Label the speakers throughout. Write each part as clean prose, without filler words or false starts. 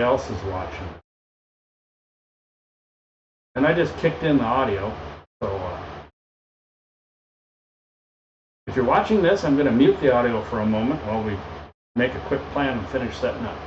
Speaker 1: somebody else is watching. And I just kicked in the audio. So if you're watching this, I'm going to mute the audio for a moment while we make a quick plan and finish setting up.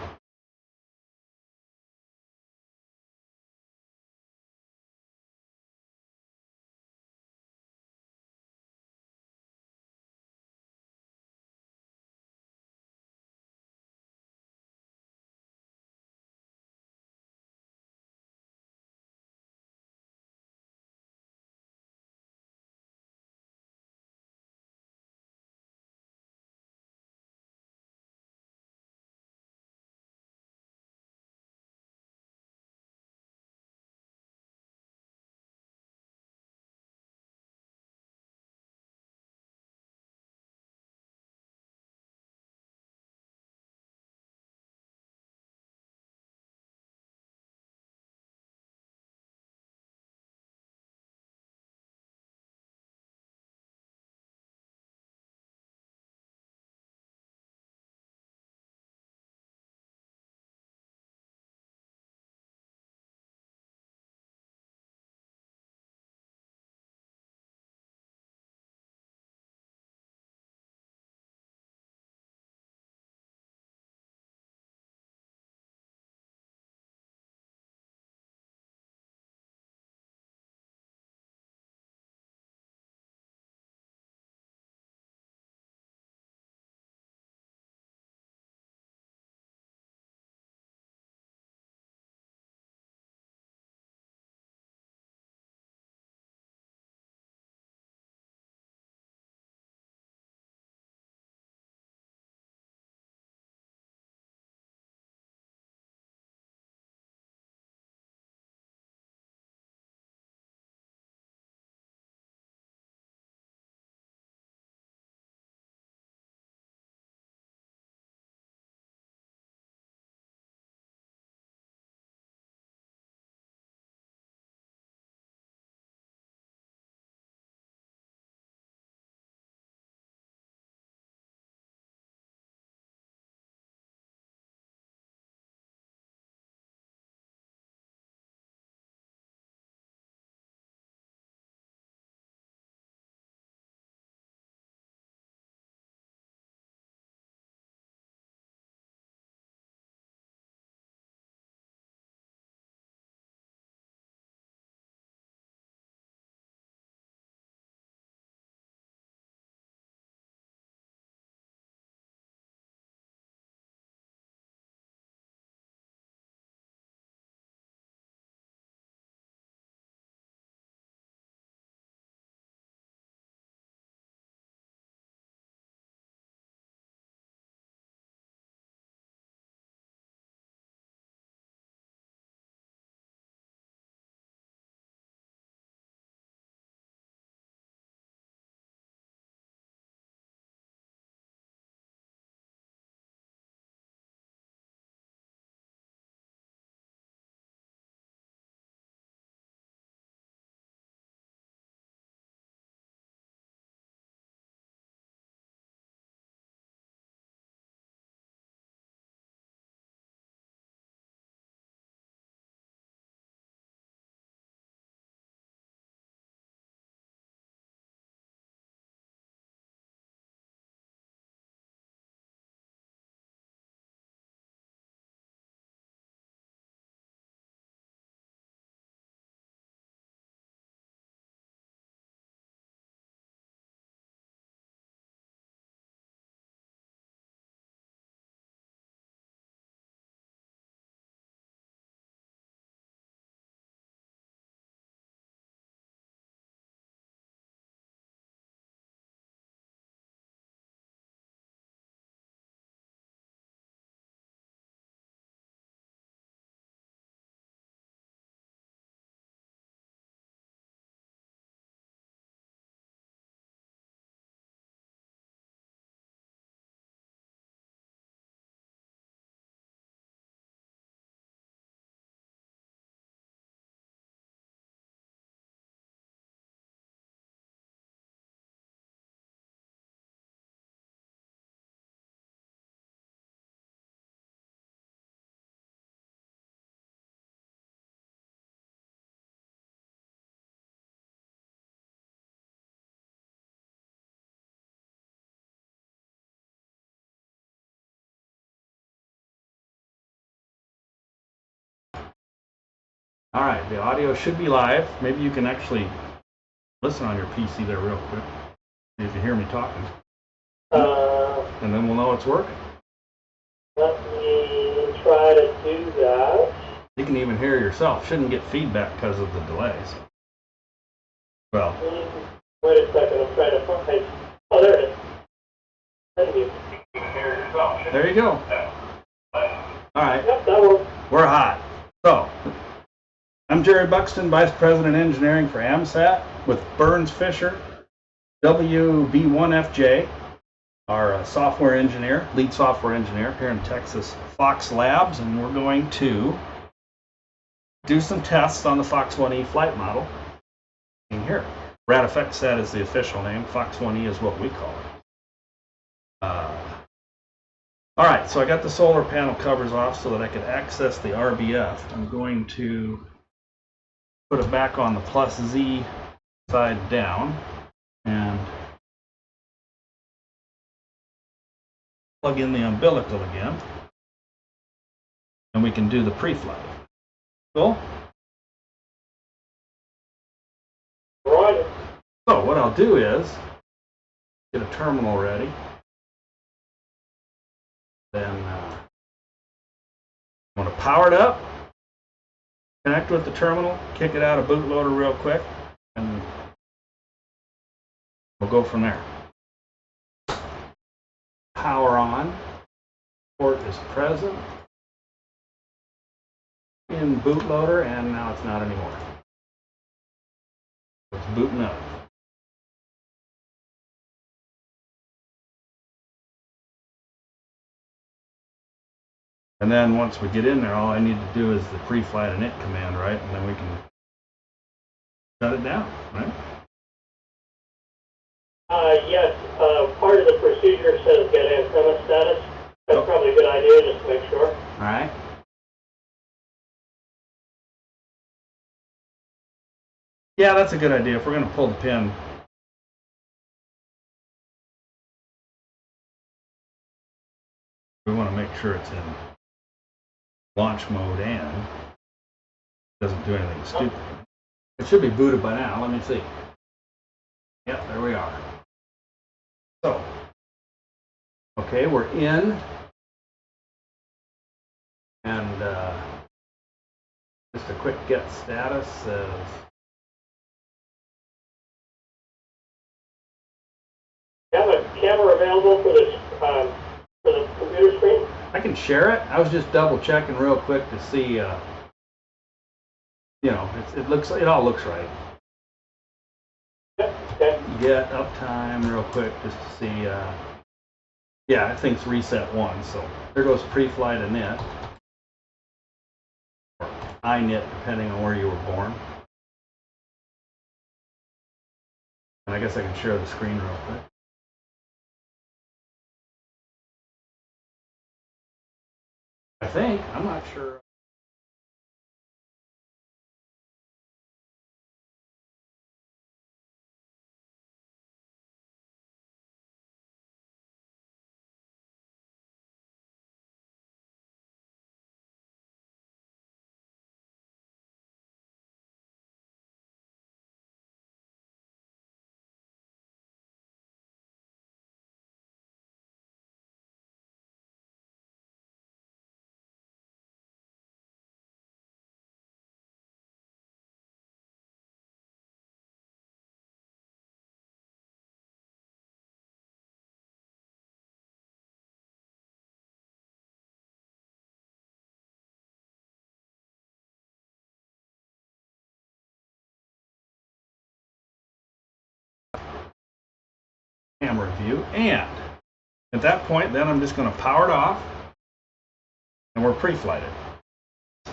Speaker 1: All right, the audio should be live. Maybe you can actually listen on your PC there real quick. See if you hear me talking. And then we'll know it's working.
Speaker 2: Let me try to do that.
Speaker 1: You can even hear yourself. Shouldn't get feedback because of the delays. Well.
Speaker 2: Wait a second, I'm trying to find. Oh, there it is. Thank you. You can hear yourself.
Speaker 1: There you go. All right.
Speaker 2: Yep, that works.
Speaker 1: We're hot. So, I'm Jerry Buxton, Vice President Engineering for AMSAT with Burns Fisher, WB1FJ, our software engineer, lead software engineer here in Texas Fox Labs, and we're going to do some tests on the Fox 1E flight model in here. RadFxSat is the official name. Fox 1E is what we call it. All right, so I got the solar panel covers off so that I could access the RBF. I'm going to put it back on the plus Z side down and plug in the umbilical again, and we can do the pre-flight. Cool?
Speaker 2: Right.
Speaker 1: So what I'll do is get a terminal ready. Then I'm going to power it up, connect with the terminal, kick it out of bootloader real quick, and we'll go from there. Power on. Port is present in bootloader, and now it's not anymore. It's booting up. And then once we get in there, all I need to do is the pre-flight init command, right? And then we can shut it down, right?
Speaker 2: Yes, part of the procedure says get antenna status. That's probably a good idea, just to make sure.
Speaker 1: All right. Yeah, that's a good idea. If we're going to pull the pin, we want to make sure it's in launch mode and doesn't do anything stupid. It should be booted by now. Let me see. Yep, there we are. So, okay, we're in, and just a quick get status says
Speaker 2: You have a camera available for the computer screen?
Speaker 1: I can share it. I was just double checking real quick to see, you know, it all looks right.
Speaker 2: Okay.
Speaker 1: Get uptime real quick just to see, yeah, I think it's reset 1, so there goes pre-flight init, or init depending on where you were born. And I guess I can share the screen real quick. I think, I'm not sure. Camera view, and at that point then I'm just going to power it off and we're pre-flighted.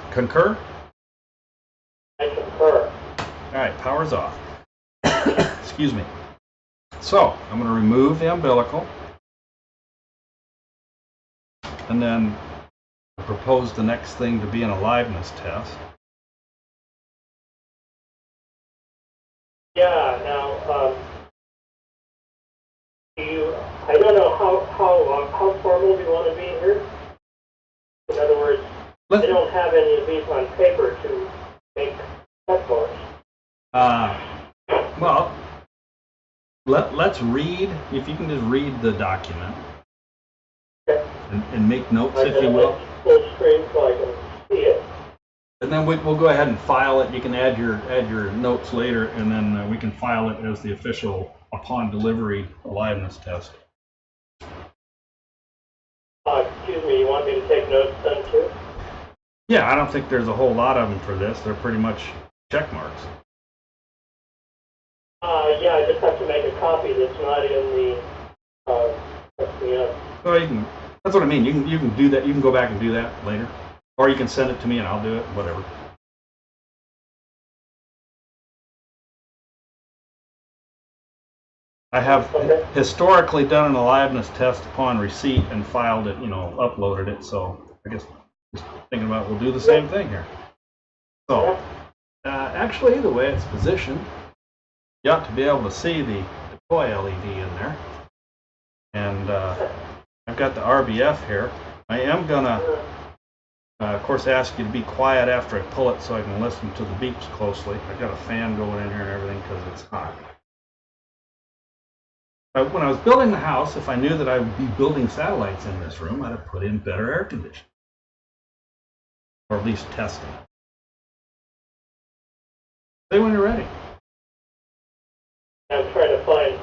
Speaker 1: Concur?
Speaker 2: I concur.
Speaker 1: Alright, power's off. Excuse me. So I'm going to remove the umbilical, and then I propose the next thing to be an aliveness test.
Speaker 2: Yeah, now, I don't know how formal do you want to be here? In other words, I don't have any of these on paper to make check marks?
Speaker 1: Well, let's read, if you can just read the document and make notes, if you will.
Speaker 2: Full screen so I can see it.
Speaker 1: And then we'll go ahead and file it. You can add your notes later, and then we can file it as the official upon delivery aliveness test.
Speaker 2: Excuse me, you want me to take notes then too?
Speaker 1: Yeah, I don't think there's a whole lot of them for this. They're pretty much check marks.
Speaker 2: Yeah, I just have to make a copy that's not in the
Speaker 1: So you can, that's what I mean. You can do that. You can go back and do that later, or you can send it to me and I'll do it. Whatever. I have historically done an aliveness test upon receipt and filed it, uploaded it. So I guess just thinking about we'll do the same thing here. So actually, the way it's positioned, you ought to be able to see the deploy LED in there. And I've got the RBF here. I am gonna, of course, ask you to be quiet after I pull it so I can listen to the beeps closely. I've got a fan going in here and everything because it's hot. When I was building the house, if I knew that I would be building satellites in this room, I'd have put in better air conditioning. Or at least testing. Say when you're ready.
Speaker 2: I'm trying to find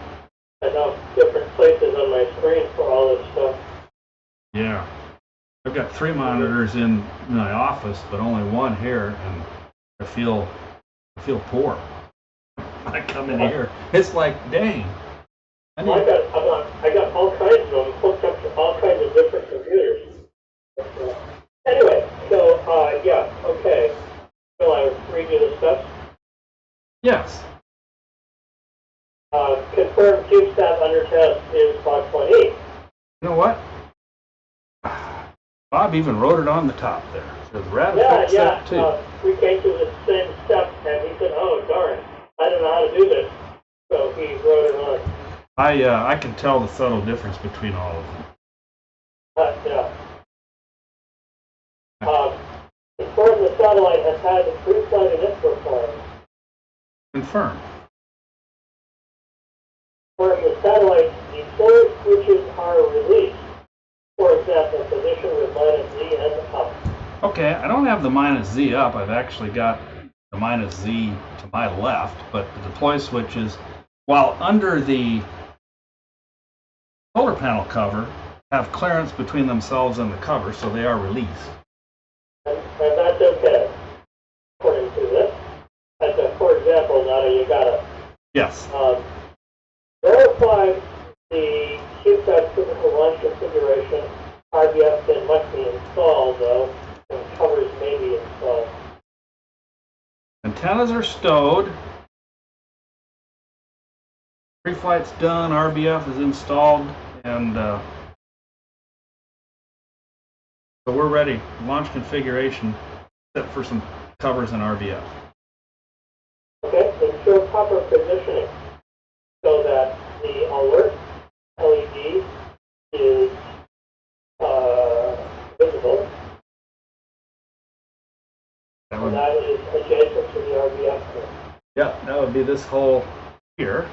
Speaker 2: enough different places on my screen for all this stuff.
Speaker 1: Yeah. I've got 3 monitors in my office, but only 1 here, and I feel poor. When I come in here, it's like, dang.
Speaker 2: I got all kinds of them hooked up to all kinds of different computers. Anyway, so yeah, okay. Will I read you the steps?
Speaker 1: Yes.
Speaker 2: Confirm CubeSat under test is Box 1E.
Speaker 1: You know what? Bob even wrote it on the top there. It says RadFxSat-2.
Speaker 2: We came to the same step, and he said, "Oh darn, I don't know how to do this." So he wrote it on.
Speaker 1: I can tell the subtle difference between all of them.
Speaker 2: Yeah. Confirm the satellite has had the pre-flight and ISPO performed.
Speaker 1: Confirm.
Speaker 2: Confirm the satellite deploy switches are released. For example, position with -Z and up.
Speaker 1: Okay, I don't have the -Z up. I've actually got the -Z to my left, but the deploy switches, while under the solar panel cover, have clearance between themselves and the cover, so they are released.
Speaker 2: And that's okay, according to this. For example, now you gotta
Speaker 1: Yes.
Speaker 2: verify the CubeSat physical launch configuration. RBF pin must be installed, though, and covers may be installed.
Speaker 1: Antennas are stowed. Pre-flight's done. RBF is installed, and so we're ready. Launch configuration, except for some covers in RBF.
Speaker 2: Okay, ensure proper positioning so that the alert LED is visible. That is adjacent to the RBF pin.
Speaker 1: Yeah, that would be this hole here.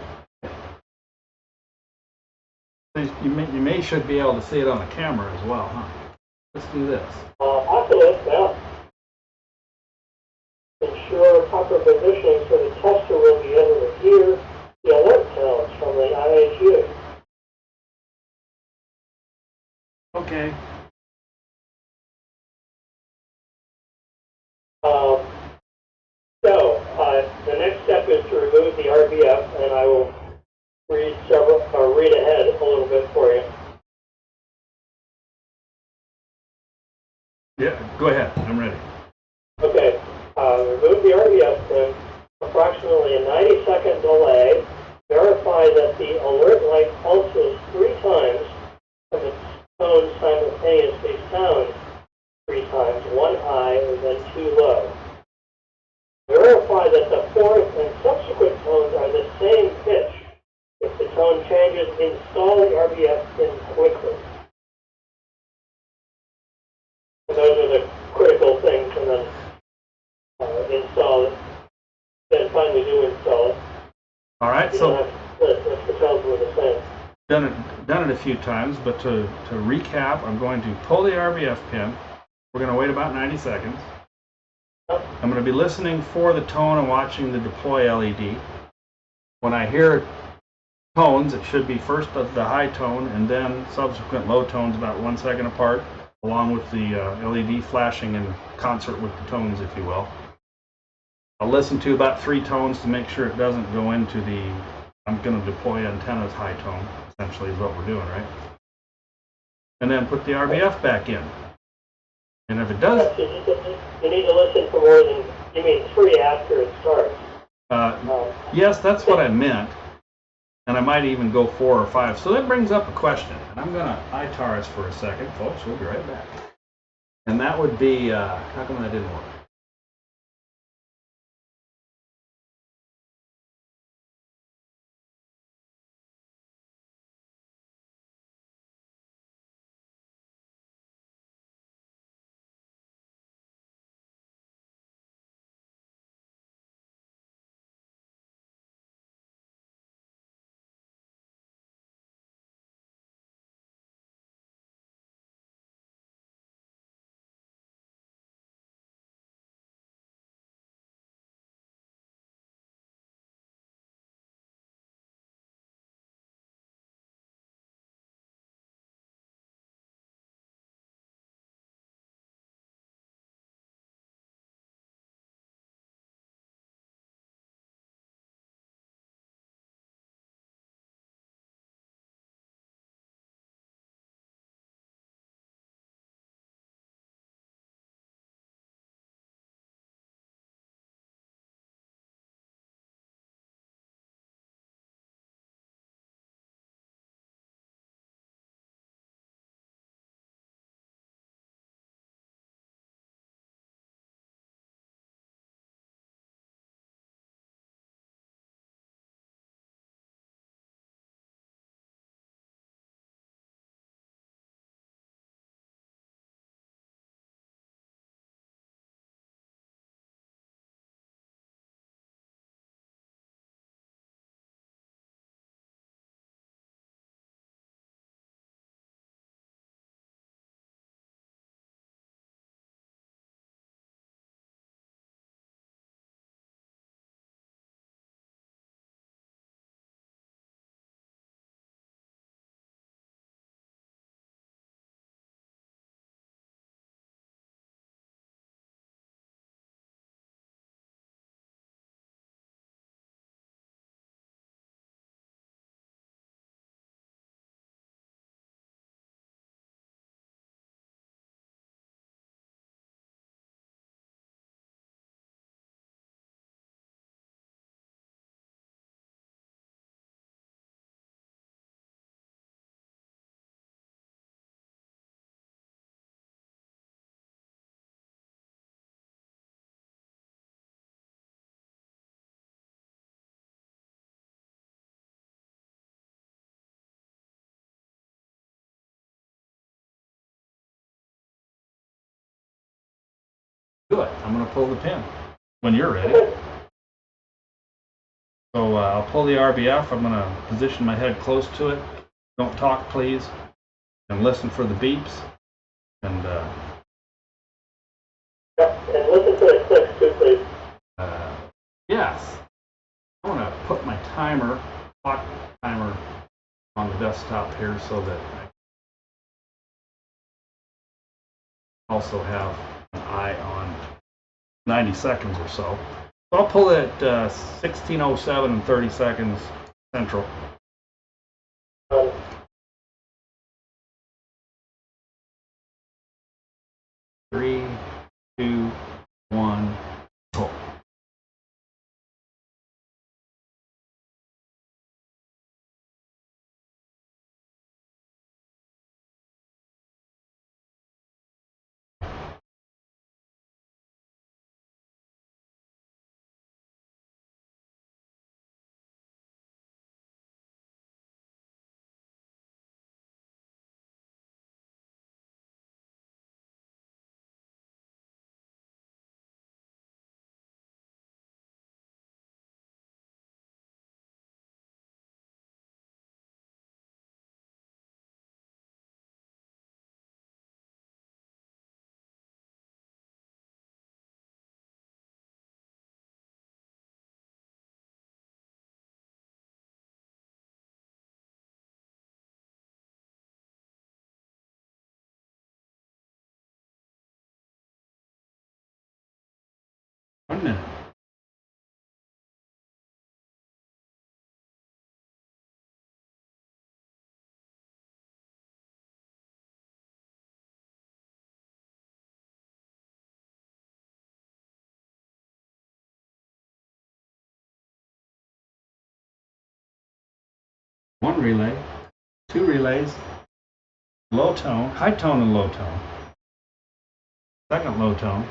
Speaker 1: You should be able to see it on the camera as well, huh? Let's do this.
Speaker 2: Oculus, yeah. Ensure proper positioning so the tester will be able to hear the alert tones from the IHU.
Speaker 1: Okay.
Speaker 2: The next step is to remove the RBF, and I will read ahead a little bit for you.
Speaker 1: Yeah, go ahead. I'm ready.
Speaker 2: Okay, remove the RBF pin, approximately a 90-second delay. Verify that the alert light pulses 3 times and the tone simultaneously sounds 3 times, 1 high and then 2 low. Verify that the fourth and subsequent tones are the same pitch. If the tone changes, install the RBF pin quickly. And those are the critical things, and then install
Speaker 1: right,
Speaker 2: You
Speaker 1: so
Speaker 2: don't have to split if the tones were the same.
Speaker 1: done it a few times, but to recap, I'm going to pull the RBF pin. We're going to wait about 90 seconds. I'm going to be listening for the tone and watching the deploy LED. When I hear tones, it should be first the high tone and then subsequent low tones about 1 second apart, along with the LED flashing in concert with the tones, if you will. I'll listen to about 3 tones to make sure it doesn't go into the, I'm going to deploy antenna's high tone, essentially is what we're doing, right? And then put the RBF back in. And if it does...
Speaker 2: You need to listen for more than, you mean 3 after it starts.
Speaker 1: Yes, that's what I meant. And I might even go 4 or 5. So that brings up a question. And I'm going to ITAR us for a second, folks. We'll be right back. And that would be, how come that didn't work? Good. I'm going to pull the pin when you're ready. So I'll pull the RBF. I'm going to position my head close to it. Don't talk, please. And listen for the beeps. And
Speaker 2: listen for the clicks too, please.
Speaker 1: yes. I want to put my clock timer on the desktop here so that I also have an eye on 90 seconds or so. So I'll pull it at 16:07 and 30 seconds central. 3, 2, 1, pull. 1 minute. One relay, 2 relays, low tone, high tone and low tone, second low tone,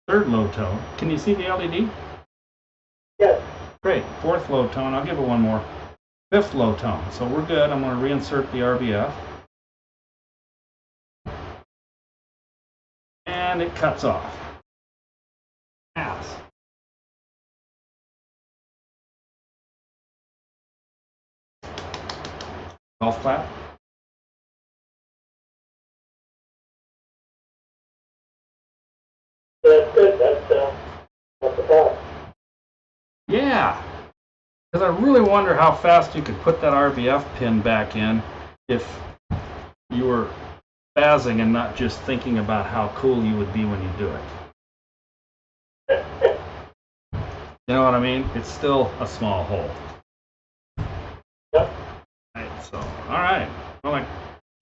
Speaker 1: third low tone. Can you see the LED?
Speaker 2: Yes.
Speaker 1: Great. Fourth low tone. I'll give it one more. Fifth low tone. So we're good. I'm going to reinsert the RBF. And it cuts off. Pass. Golf clap.
Speaker 2: That's good. That's the problem.
Speaker 1: Yeah. Because I really wonder how fast you could put that RBF pin back in if you were spazzing and not just thinking about how cool you would be when you do it. You know what I mean? It's still a small hole.
Speaker 2: Yep.
Speaker 1: Right, so, all right. Well, I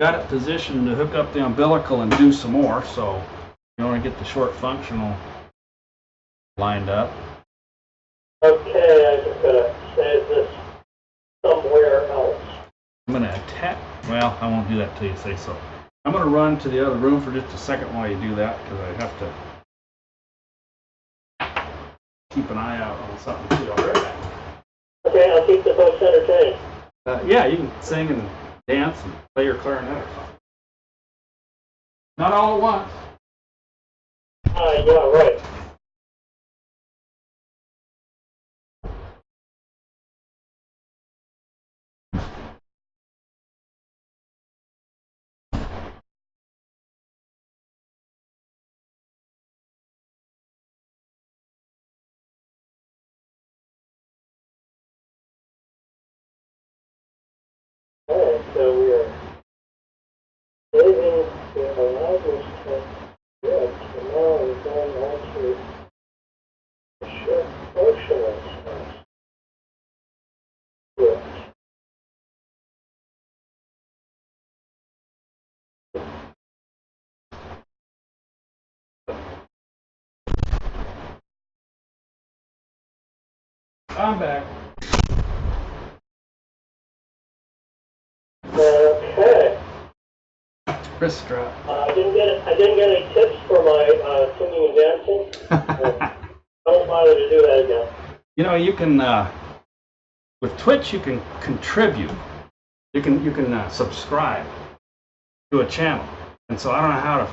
Speaker 1: got it positioned to hook up the umbilical and do some more, so you want to get the short functional lined up.
Speaker 2: Okay, I just gotta save this somewhere else.
Speaker 1: I'm going to attach, well, I won't do that till you say so. I'm going to run to the other room for just a second while you do that, because I have to keep an eye out on something too. I'll be right back.
Speaker 2: Okay, I'll keep the folks entertained.
Speaker 1: Yeah, you can sing and dance and play your clarinet or something. Not all at once.
Speaker 2: Yeah, right. Okay, so we are saving the language test. Good. So now we're going on to the short functional test. Good.
Speaker 1: I'm back.
Speaker 2: Okay.
Speaker 1: Wrist strap.
Speaker 2: I didn't get any tips for my singing and dancing. Don't bother to do that again.
Speaker 1: You know, you can with Twitch you can contribute. You can subscribe to a channel, and so I don't know how to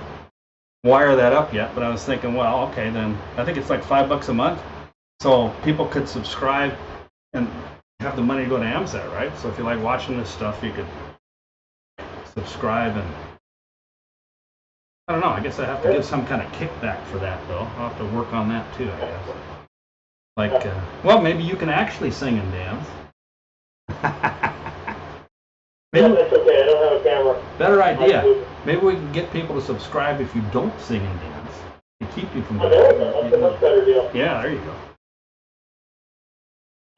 Speaker 1: wire that up yet. But I was thinking, well, okay, then I think it's like $5 a month, so people could subscribe and have the money to go to AMSAT, right? So if you like watching this stuff, you could subscribe, and I don't know. I guess I have to give some kind of kickback for that, though. I'll have to work on that too, I guess. Like, well, maybe you can actually sing and dance.
Speaker 2: Yeah, that's okay. I don't have a camera.
Speaker 1: Better idea. Maybe we can get people to subscribe if you don't sing and dance to keep you from.
Speaker 2: Oh, there we go. That's a much better deal.
Speaker 1: Yeah, there you go.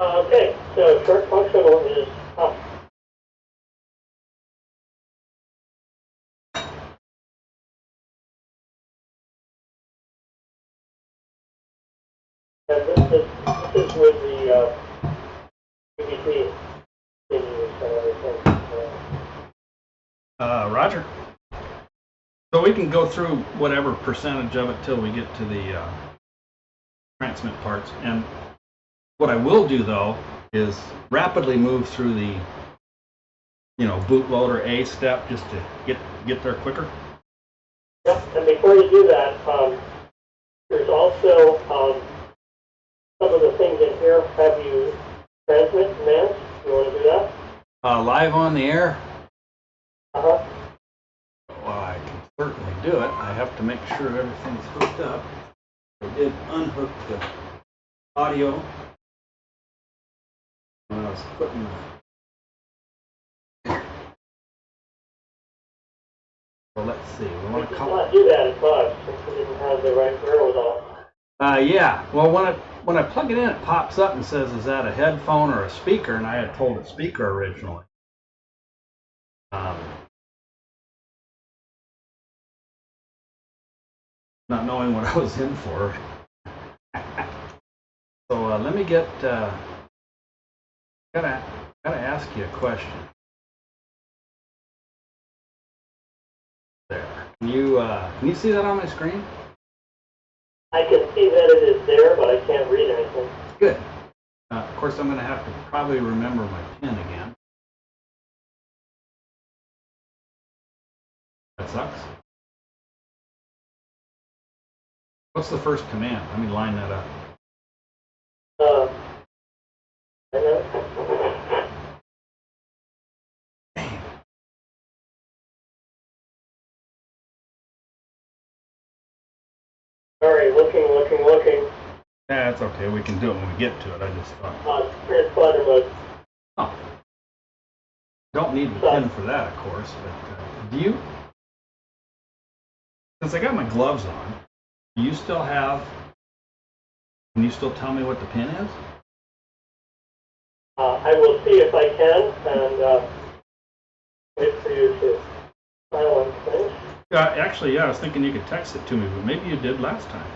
Speaker 2: Okay, so short functional is up. And this is with the PVT continues and everything.
Speaker 1: Roger. So we can go through whatever percentage of it till we get to the transmit parts. And what I will do though is rapidly move through the, bootloader A step just to get there quicker.
Speaker 2: Yep, and before you do that, there's also some of the things in here. Have you transmit commands? You want to do that?
Speaker 1: Live on the air?
Speaker 2: Uh-huh.
Speaker 1: Well, I can certainly do it. I have to make sure everything's hooked up. I did unhook the audio when I was putting the... So let's see. We want to
Speaker 2: not do that at first since we didn't have the right wherewithal.
Speaker 1: Yeah. Well, when I plug it in, it pops up and says, "Is that a headphone or a speaker?" And I had told it speaker originally. Not knowing what I was in for. So let me get. Gotta ask you a question. There. Can you see that on my screen?
Speaker 2: I can see that it is there, but I can't read anything.
Speaker 1: Good. Of course, I'm going to have to probably remember my PIN again. That sucks. What's the first command? Let me line that up.
Speaker 2: I know.
Speaker 1: Dang.
Speaker 2: Sorry, looking.
Speaker 1: Yeah, that's okay. We can do it when we get to it. I just thought.
Speaker 2: Transponder mode.
Speaker 1: Oh. Don't need the PIN for that, of course. But do you? Since I got my gloves on, do you still have? Can you still tell me what the PIN is?
Speaker 2: I will see if I can, and wait for you to silence things.
Speaker 1: Actually, yeah, I was thinking you could text it to me, but maybe you did last time.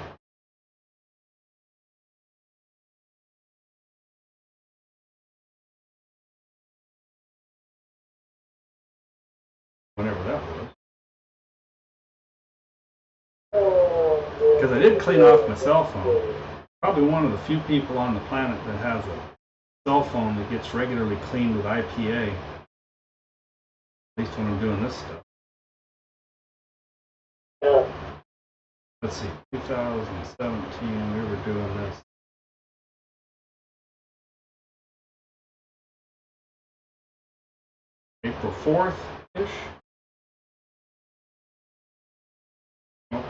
Speaker 1: Whenever that was. Because I did clean off my cell phone. Probably one of the few people on the planet that has a cell phone that gets regularly cleaned with IPA. At least when I'm doing this stuff.
Speaker 2: Yeah.
Speaker 1: Let's see, 2017, we were doing this. April 4th-ish? Nope.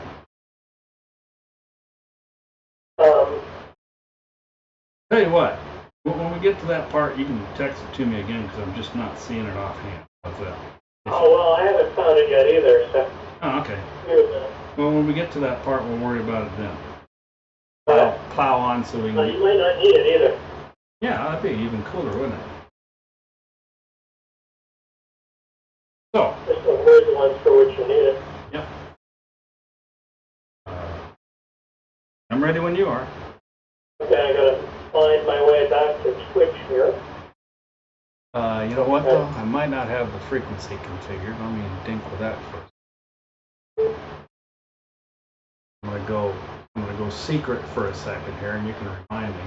Speaker 1: Tell you what, when we get to that part, you can text it to me again because I'm just not seeing it offhand. How's that?
Speaker 2: Oh, well, I haven't found it yet either, so.
Speaker 1: Oh, okay.
Speaker 2: Here's
Speaker 1: Well, when we get to that part, we'll worry about it then. Plow on so we can.
Speaker 2: You might not need it either.
Speaker 1: Yeah, that'd be even cooler, wouldn't it? So.
Speaker 2: Just here's the ones for which you need it.
Speaker 1: Yep. I'm ready when you are.
Speaker 2: Okay, I gotta find my way back to Twitch here.
Speaker 1: You know what though? I might not have the frequency configured. Let me dink with that first. I'm gonna go secret for a second here, and you can remind me.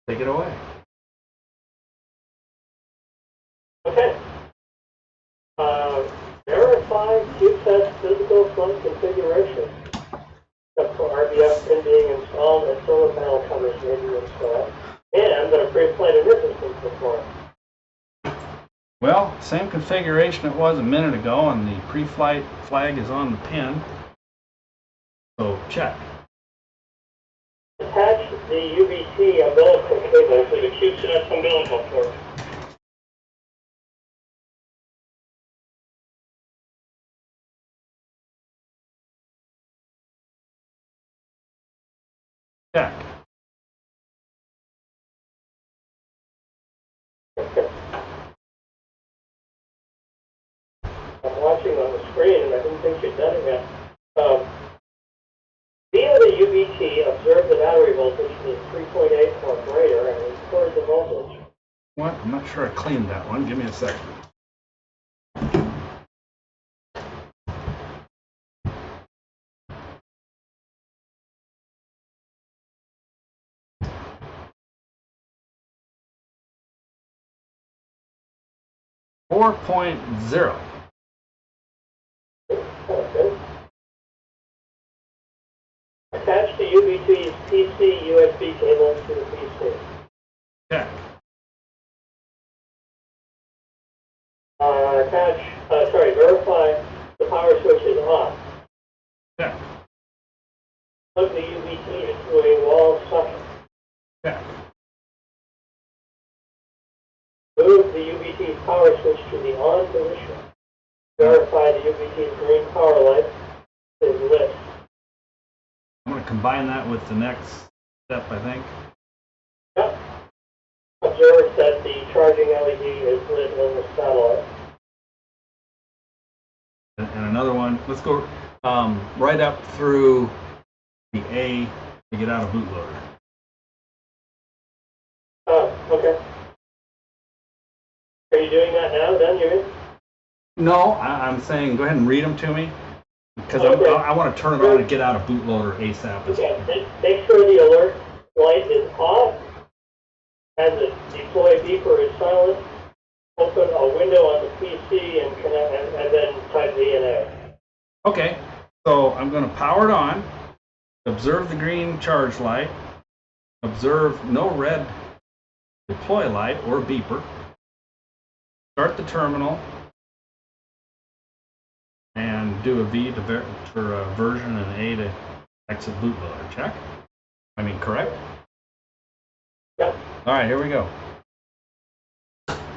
Speaker 1: Take it away.
Speaker 2: Okay. Verify CubeSat physical flight configuration. Except for RBF pin being installed and solar panel covers may be installed. And that a pre-flight emission is performed.
Speaker 1: Well, same configuration it was a minute ago, and the pre-flight flag is on the pin. So check.
Speaker 2: Attach the UBT umbilical cable to the CubeSat umbilical port.
Speaker 1: Check.
Speaker 2: I'm watching on the screen and I didn't think you'd done it yet. Via the UBT, observe the battery voltage is 3.8 or greater and record the voltage.
Speaker 1: What? I'm not sure I cleaned that one. Give me a second. 4.0.
Speaker 2: Okay. Attach the UBT's PC USB cable to the PC.
Speaker 1: Check.
Speaker 2: Verify the power switch is on.
Speaker 1: Check.
Speaker 2: Plug the UBT into a wall socket.
Speaker 1: Check.
Speaker 2: Move the UBT's power switch to the on position. Verify the UBT's green power light is lit.
Speaker 1: I'm going to combine that with the next step, I think.
Speaker 2: Yep. Observe that the charging LED is lit in the satellite.
Speaker 1: And another one. Let's go right up through the A to get out of bootloader.
Speaker 2: Oh, okay. Are you doing that now, then, you mean?
Speaker 1: No, I'm saying go ahead and read them to me. Because
Speaker 2: Okay.
Speaker 1: I want to turn it on and get out of bootloader ASAP.
Speaker 2: Okay. Make sure the alert light is off and the deploy beeper is silent. Open a window on the PC and connect, and then type VNA.
Speaker 1: Okay, so I'm going to power it on. Observe the green charge light. Observe no red deploy light or beeper. Start the terminal. And do a V for version and A to exit bootloader. Check. I mean, correct?
Speaker 2: Yep.
Speaker 1: All right, here we go.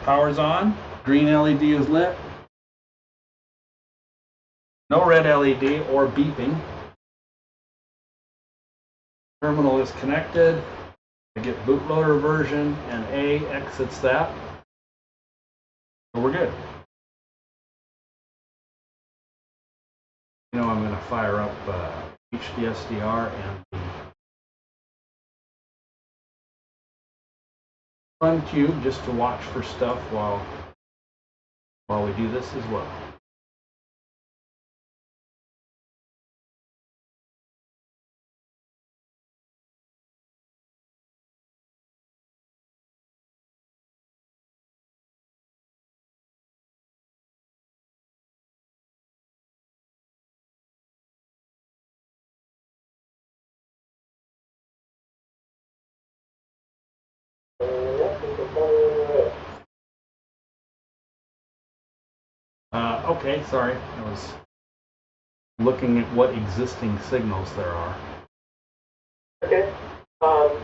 Speaker 1: Power's on. Green LED is lit. No red LED or beeping. Terminal is connected. I get bootloader version and A exits that. So we're good. You know, I'm going to fire up HDSDR and the Fun Cube just to watch for stuff while we do this as well. Okay, sorry. I was looking at what existing signals there are.
Speaker 2: Okay. So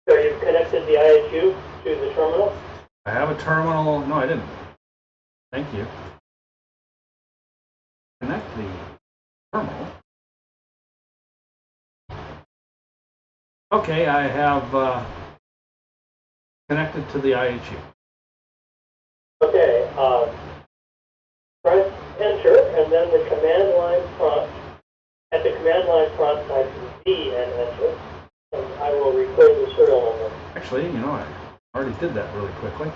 Speaker 2: you've connected the IHU to the terminal?
Speaker 1: I have a terminal. No, I didn't. Thank you. Connect the terminal. Okay, I have connected to the IHU.
Speaker 2: Okay. Press enter and then the command line prompt. At the command line prompt, type V and enter. And I will record the serial number.
Speaker 1: Actually, you know, I already did that really quickly.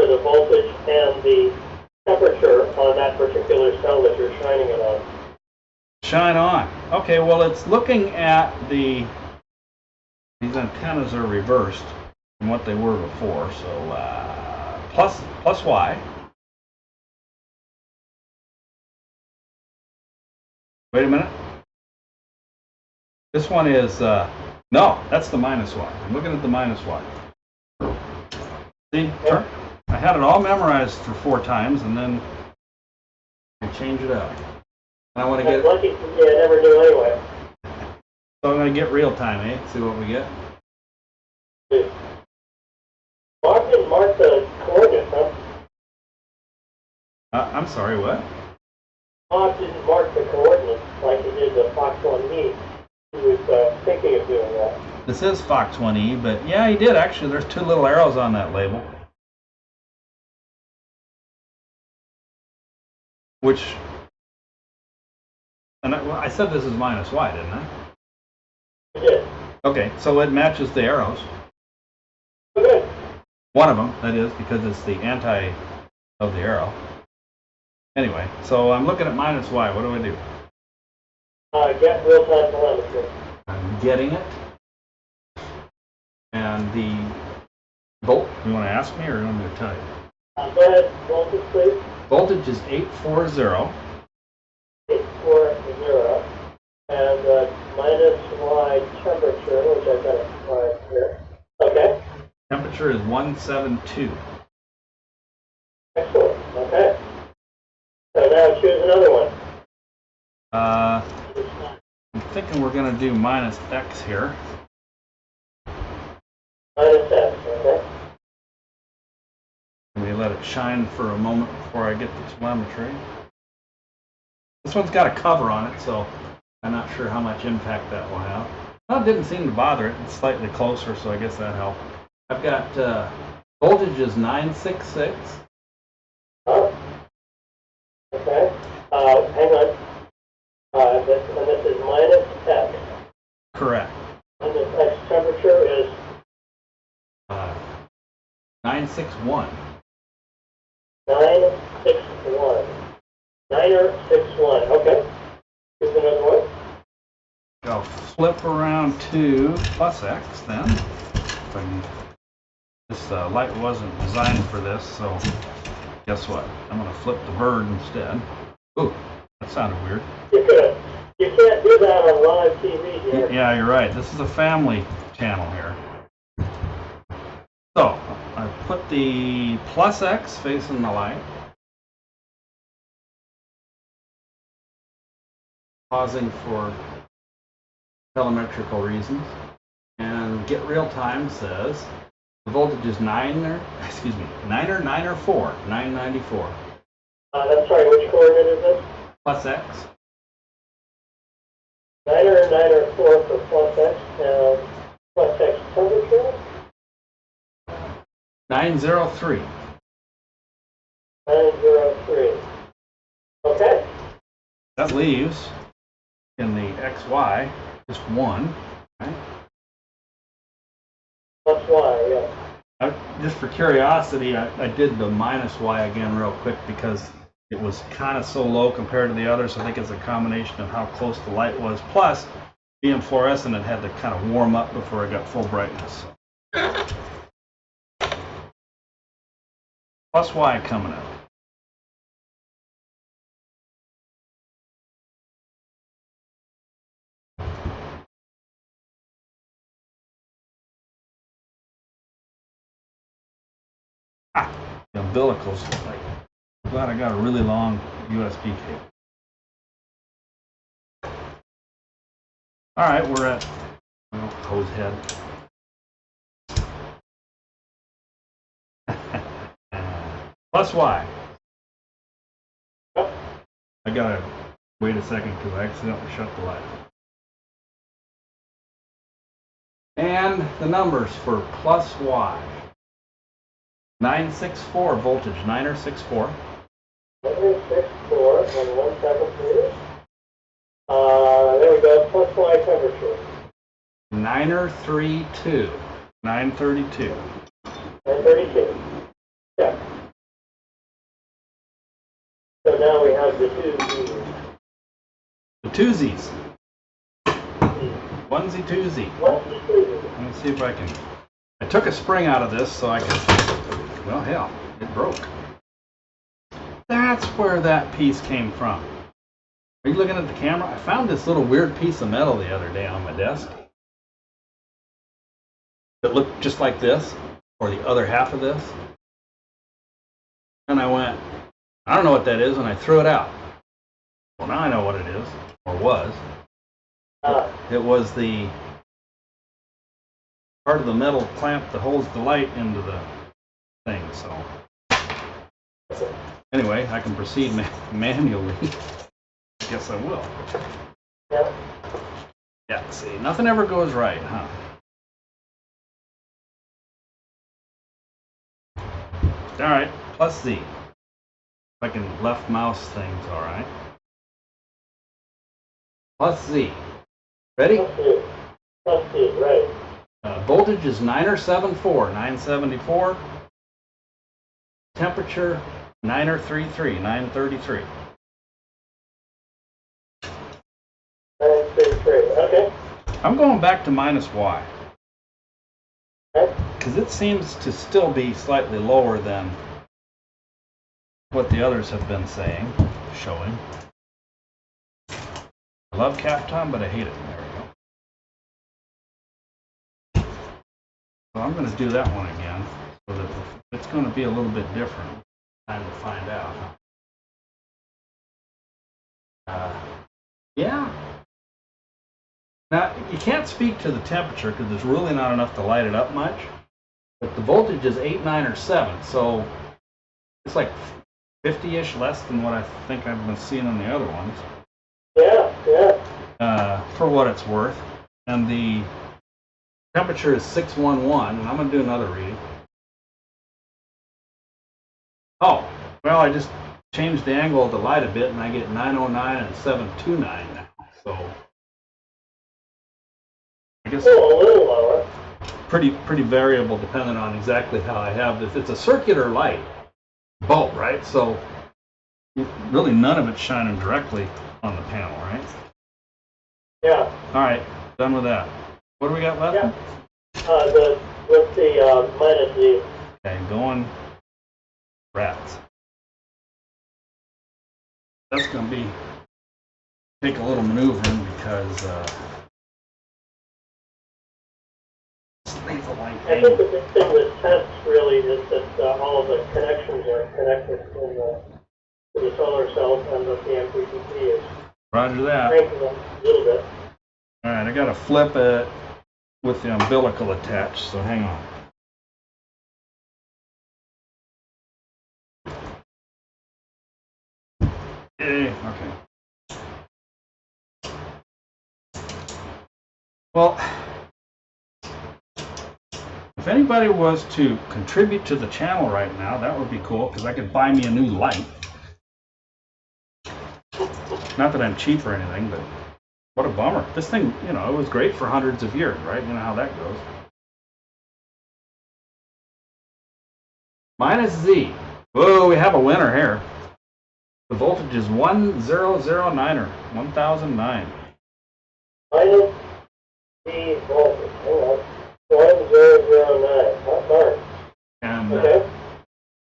Speaker 2: the voltage and the temperature on that particular cell that you're shining it on.
Speaker 1: Shine on. Okay, well, it's looking at these antennas are reversed from what they were before, so plus Y. Wait a minute. This one is, no, that's the minus Y. I'm looking at the minus Y. See, I had it all memorized for 4 times, and then I change it up. And I want to get.
Speaker 2: Lucky for me, I never knew anyway.
Speaker 1: So I'm going to get real time, eh? See what we get.
Speaker 2: Mark didn't mark the coordinates, huh?
Speaker 1: I'm sorry, what?
Speaker 2: Mark didn't mark the coordinates like he did the Fox 1E. He was thinking of doing that.
Speaker 1: This is Fox 1E, but yeah, he did actually. There's 2 little arrows on that label. Which, and I said this is minus Y, didn't I?
Speaker 2: You did.
Speaker 1: Okay, so it matches the arrows.
Speaker 2: Okay.
Speaker 1: One of them, that is, because it's the anti of the arrow. Anyway, so I'm looking at minus Y. What do I do?
Speaker 2: Get real-time telemetry.
Speaker 1: I'm getting it. And the volt, you want to ask me or do you want me to tell you?
Speaker 2: Go ahead, voltage, please.
Speaker 1: Voltage is 840.
Speaker 2: 840. And minus Y temperature, which I've got to find here. Okay.
Speaker 1: Temperature is 172.
Speaker 2: Excellent. Okay. So now choose another one.
Speaker 1: I'm thinking we're going to do minus X here.
Speaker 2: Minus X, okay.
Speaker 1: Let me let it shine for a moment before I get the telemetry. This one's got a cover on it, so I'm not sure how much impact that will have. Well, it didn't seem to bother it. It's slightly closer, so I guess that helped. I've got voltage is 966.
Speaker 2: Oh. Okay. Hang on. This is minus X.
Speaker 1: Correct.
Speaker 2: And this X temperature is
Speaker 1: 961.
Speaker 2: 961. 961. Okay. Here's another one.
Speaker 1: I'll flip around to plus X then. This light wasn't designed for this, so guess what? I'm going to flip the bird instead. Ooh, that sounded weird.
Speaker 2: You can't do that on live TV here.
Speaker 1: Yeah, you're right. This is a family channel here. So, I put the plus X facing the light. Pausing for telemetrical reasons. And get real time says the voltage is 9 or 4, 994.
Speaker 2: I'm sorry, which coordinate is this?
Speaker 1: Plus X.
Speaker 2: 9 or 4 for plus X, and plus X temperature?
Speaker 1: 903.
Speaker 2: 903. Okay.
Speaker 1: That leaves in the XY just 1. Right?
Speaker 2: Plus Y, yeah.
Speaker 1: Just for curiosity, I did the minus Y again real quick because it was kind of so low compared to the others. I think it's a combination of how close the light was. Plus, being fluorescent, it had to kind of warm up before it got full brightness. Plus Y coming up. The umbilicals look like. I'm glad I got a really long USB cable. All right, we're at hose head. Plus Y. I gotta wait a second because I accidentally shut the light. And the numbers for plus Y. 964 voltage, 964.
Speaker 2: 964, and 1 second, please. There we go, plus Y temperature.
Speaker 1: 932. 932.
Speaker 2: 932. Yeah. the two Z's?
Speaker 1: The twosies. Onesie twosie.
Speaker 2: Onesie twosie.
Speaker 1: Let me see if I can. I took a spring out of this so I could. Well, hell, it broke. That's where that piece came from. Are you looking at the camera? I found this little weird piece of metal the other day on my desk. It looked just like this, or the other half of this. And I went, I don't know what that is, and I threw it out. Well, now I know what it is, or was. It was the part of the metal clamp that holds the light into the thing, so. Anyway, I can proceed manually. Guess I will.
Speaker 2: Yeah.
Speaker 1: Yeah, see, nothing ever goes right, huh? Alright, plus Z. If I can left mouse things, alright. Plus Z. Ready?
Speaker 2: Plus Z, right.
Speaker 1: Voltage is 974. Temperature 933.
Speaker 2: 933, okay.
Speaker 1: I'm going back to minus Y.
Speaker 2: Okay.
Speaker 1: Because it seems to still be slightly lower than what the others have been saying, showing. I love Captain, but I hate it. There we go. So I'm going to do that one again, so that it's going to be a little bit different. Time to find out. Yeah. Now, you can't speak to the temperature because there's really not enough to light it up much. But the voltage is 8, 9, or 7, so it's like 50-ish less than what I think I've been seeing on the other ones.
Speaker 2: Yeah.
Speaker 1: For what it's worth. And the temperature is 611, and I'm going to do another reading. Oh, well, I just changed the angle of the light a bit, and I get 909 and 729 now. So I guess
Speaker 2: a little lower.
Speaker 1: Pretty variable depending on exactly how I have this. It's a circular light bulb, right? So really none of it's shining directly on the panel, right?
Speaker 2: Yeah.
Speaker 1: All right, done with that. What do we got left?
Speaker 2: Yeah. With the minus Z.
Speaker 1: Okay, going rats. That's going to take a little maneuvering because leave the light
Speaker 2: I think the big thing with tests really is that all of the connections are connected to the solar cells and that the MPPT is
Speaker 1: Roger that.
Speaker 2: cranking them a little bit.
Speaker 1: All right, I got to flip it with the umbilical attached, so hang on. Okay. Well, if anybody was to contribute to the channel right now, that would be cool, because I could buy me a new light. Not that I'm cheap or anything, but what a bummer. This thing, you know, it was great for hundreds of years, right? You know how that goes. Minus Z. Whoa, we have a winner here. The voltage is 1009 or 1009.
Speaker 2: Minus Z voltage. Hang on. 1009. Not darn.
Speaker 1: And
Speaker 2: Okay.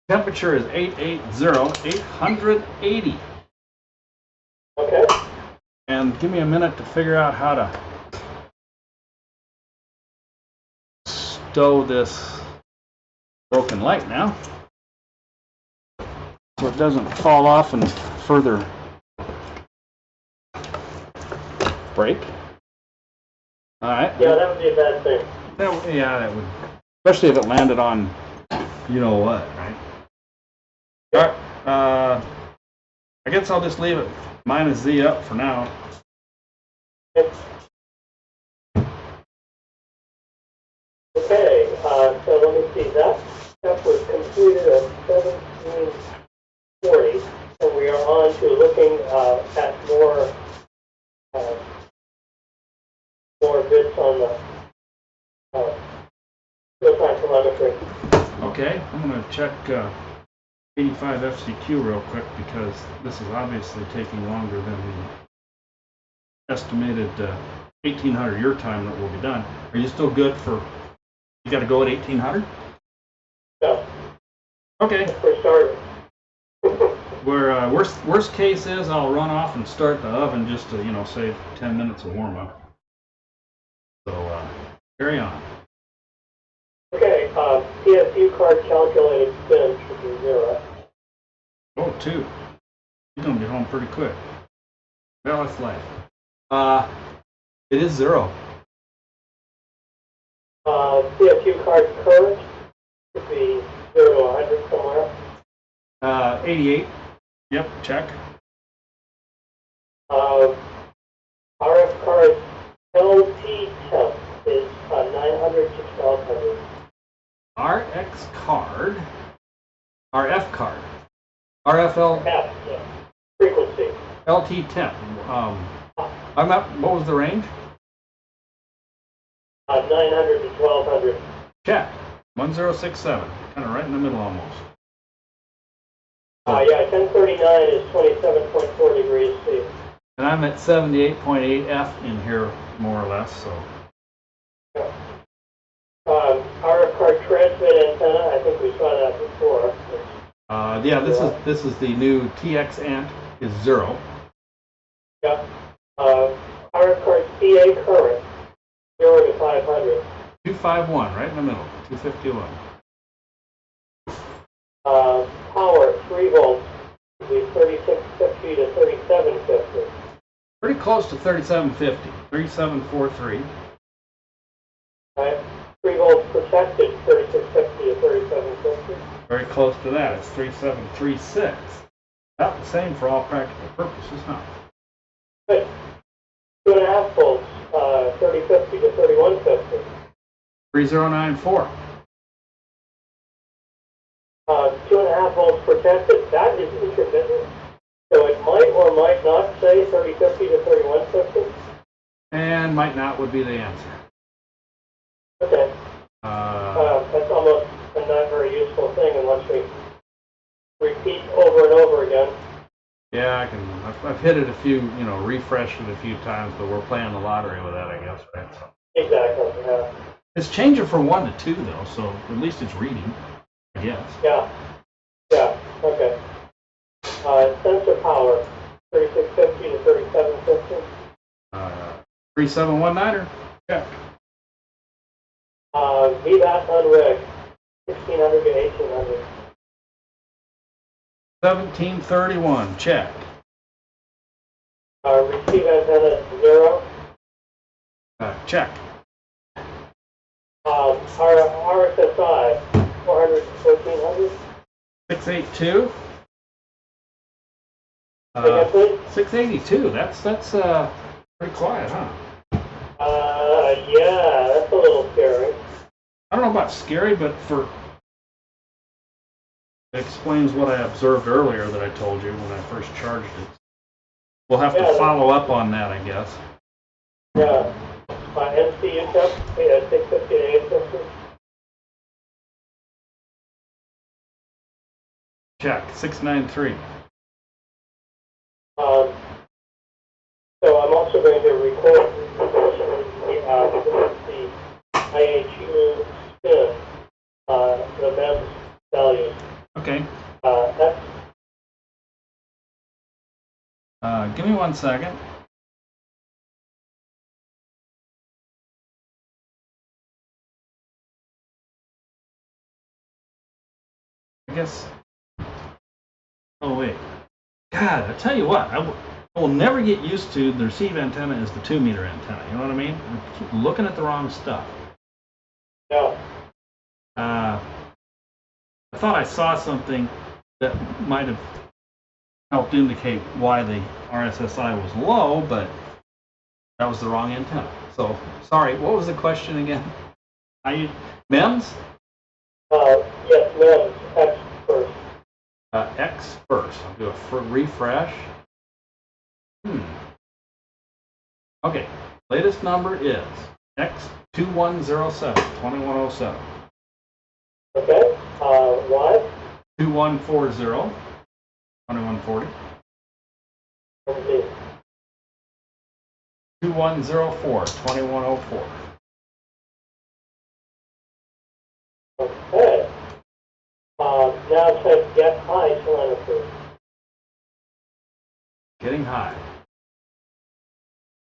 Speaker 1: temperature is 880.
Speaker 2: Okay.
Speaker 1: And give me a minute to figure out how to stow this broken light now, so it doesn't fall off and further break. All right.
Speaker 2: Yeah, that would be a bad thing.
Speaker 1: Yeah, that would, especially if it landed on, you know what, right? All right. I guess I'll just leave it minus Z up for now.
Speaker 2: Okay, so let me see. That step was completed at 1740, and we are on to looking at more bits on the real-time telemetry.
Speaker 1: Okay, I'm going to check 85 FCQ real quick because this is obviously taking longer than the estimated 1800 your time that will be done. Are you still good for, you got to go at 1800?
Speaker 2: Yeah.
Speaker 1: Okay.
Speaker 2: For starters.
Speaker 1: Where worst case is I'll run off and start the oven just to, you know, save 10 minutes of warm up. So carry on.
Speaker 2: Okay, PSU card calculated spin should be 0.
Speaker 1: Oh, 2. You're gonna be home pretty quick. Well, that's life. It is 0.
Speaker 2: PSU card current should be 0 to 100 somewhere.
Speaker 1: 88. Yep, check.
Speaker 2: RF card LT temp is 900 to 1200.
Speaker 1: RX card. RF card. RFL.
Speaker 2: F, yeah. Frequency.
Speaker 1: LT temp. I'm not. What was the range?
Speaker 2: 900 to 1200.
Speaker 1: Check. 1067. Kind of right in the middle almost.
Speaker 2: Yeah, 1039 is 27.4 degrees C.
Speaker 1: And I'm at 78.8 F in here, more or less. So.
Speaker 2: Yeah. RF card transmit antenna. I think we saw that before.
Speaker 1: Yeah, this is the new TX ant is 0.
Speaker 2: Yeah. RF card CA current 0 to 500.
Speaker 1: 251, right in the middle. 251.
Speaker 2: Power 3 volts would be 3650 to 3750.
Speaker 1: Pretty close to 3750. 3743.
Speaker 2: Right. 3 volts protected 3650 to 3750.
Speaker 1: Very close to that. It's 3736. About the same for all practical purposes, huh?
Speaker 2: Good. 2.5 volts 3050 to 3150.
Speaker 1: 3094.
Speaker 2: 2.5 volts protected. That is intermittent. So it might or might not say 3050 to 3150.
Speaker 1: And might not would be the answer.
Speaker 2: Okay. That's almost a not very useful thing unless we repeat over and over again.
Speaker 1: Yeah, I've hit it a few, you know, refreshed it a few times, but we're playing the lottery with that, I guess, right? So.
Speaker 2: Exactly, yeah.
Speaker 1: It's changing from 1 to 2, though, so at least it's reading, I guess.
Speaker 2: Yeah. Yeah, okay. Sensor power, 3650 to 3750.
Speaker 1: 3719er. Check.
Speaker 2: VBAT unrig, 1600 to 1800.
Speaker 1: 1731. Check.
Speaker 2: Receive antenna 0.
Speaker 1: Check.
Speaker 2: RSSI, 400 to 1400.
Speaker 1: 682.
Speaker 2: Again, please?
Speaker 1: 682. That's pretty quiet, huh?
Speaker 2: Yeah, that's a little scary.
Speaker 1: I don't know about scary, but it explains what I observed earlier that I told you when I first charged it. We'll have to follow up on that, I guess.
Speaker 2: Yeah. MCU temp, 650 to 850.
Speaker 1: Check. 693.
Speaker 2: So I'm also going to record the IHU spin, the MEMS values.
Speaker 1: Okay.
Speaker 2: That's
Speaker 1: give me 1 second. I guess. Oh wait. God, I tell you what, I will never get used to the receive antenna is the 2-meter antenna. You know what I mean? I keep looking at the wrong stuff.
Speaker 2: yeah.
Speaker 1: I thought I saw something that might have helped indicate why the RSSI was low, but that was the wrong antenna. So, sorry, what was the question again? MEMS?
Speaker 2: Yes, MEMS, X first.
Speaker 1: X first. I'll do a refresh. Okay, latest number is X2107, 2107.
Speaker 2: Okay, Y?
Speaker 1: 2140, 2140. 2104, 2104.
Speaker 2: Okay. Now type get high telemetry.
Speaker 1: Getting high.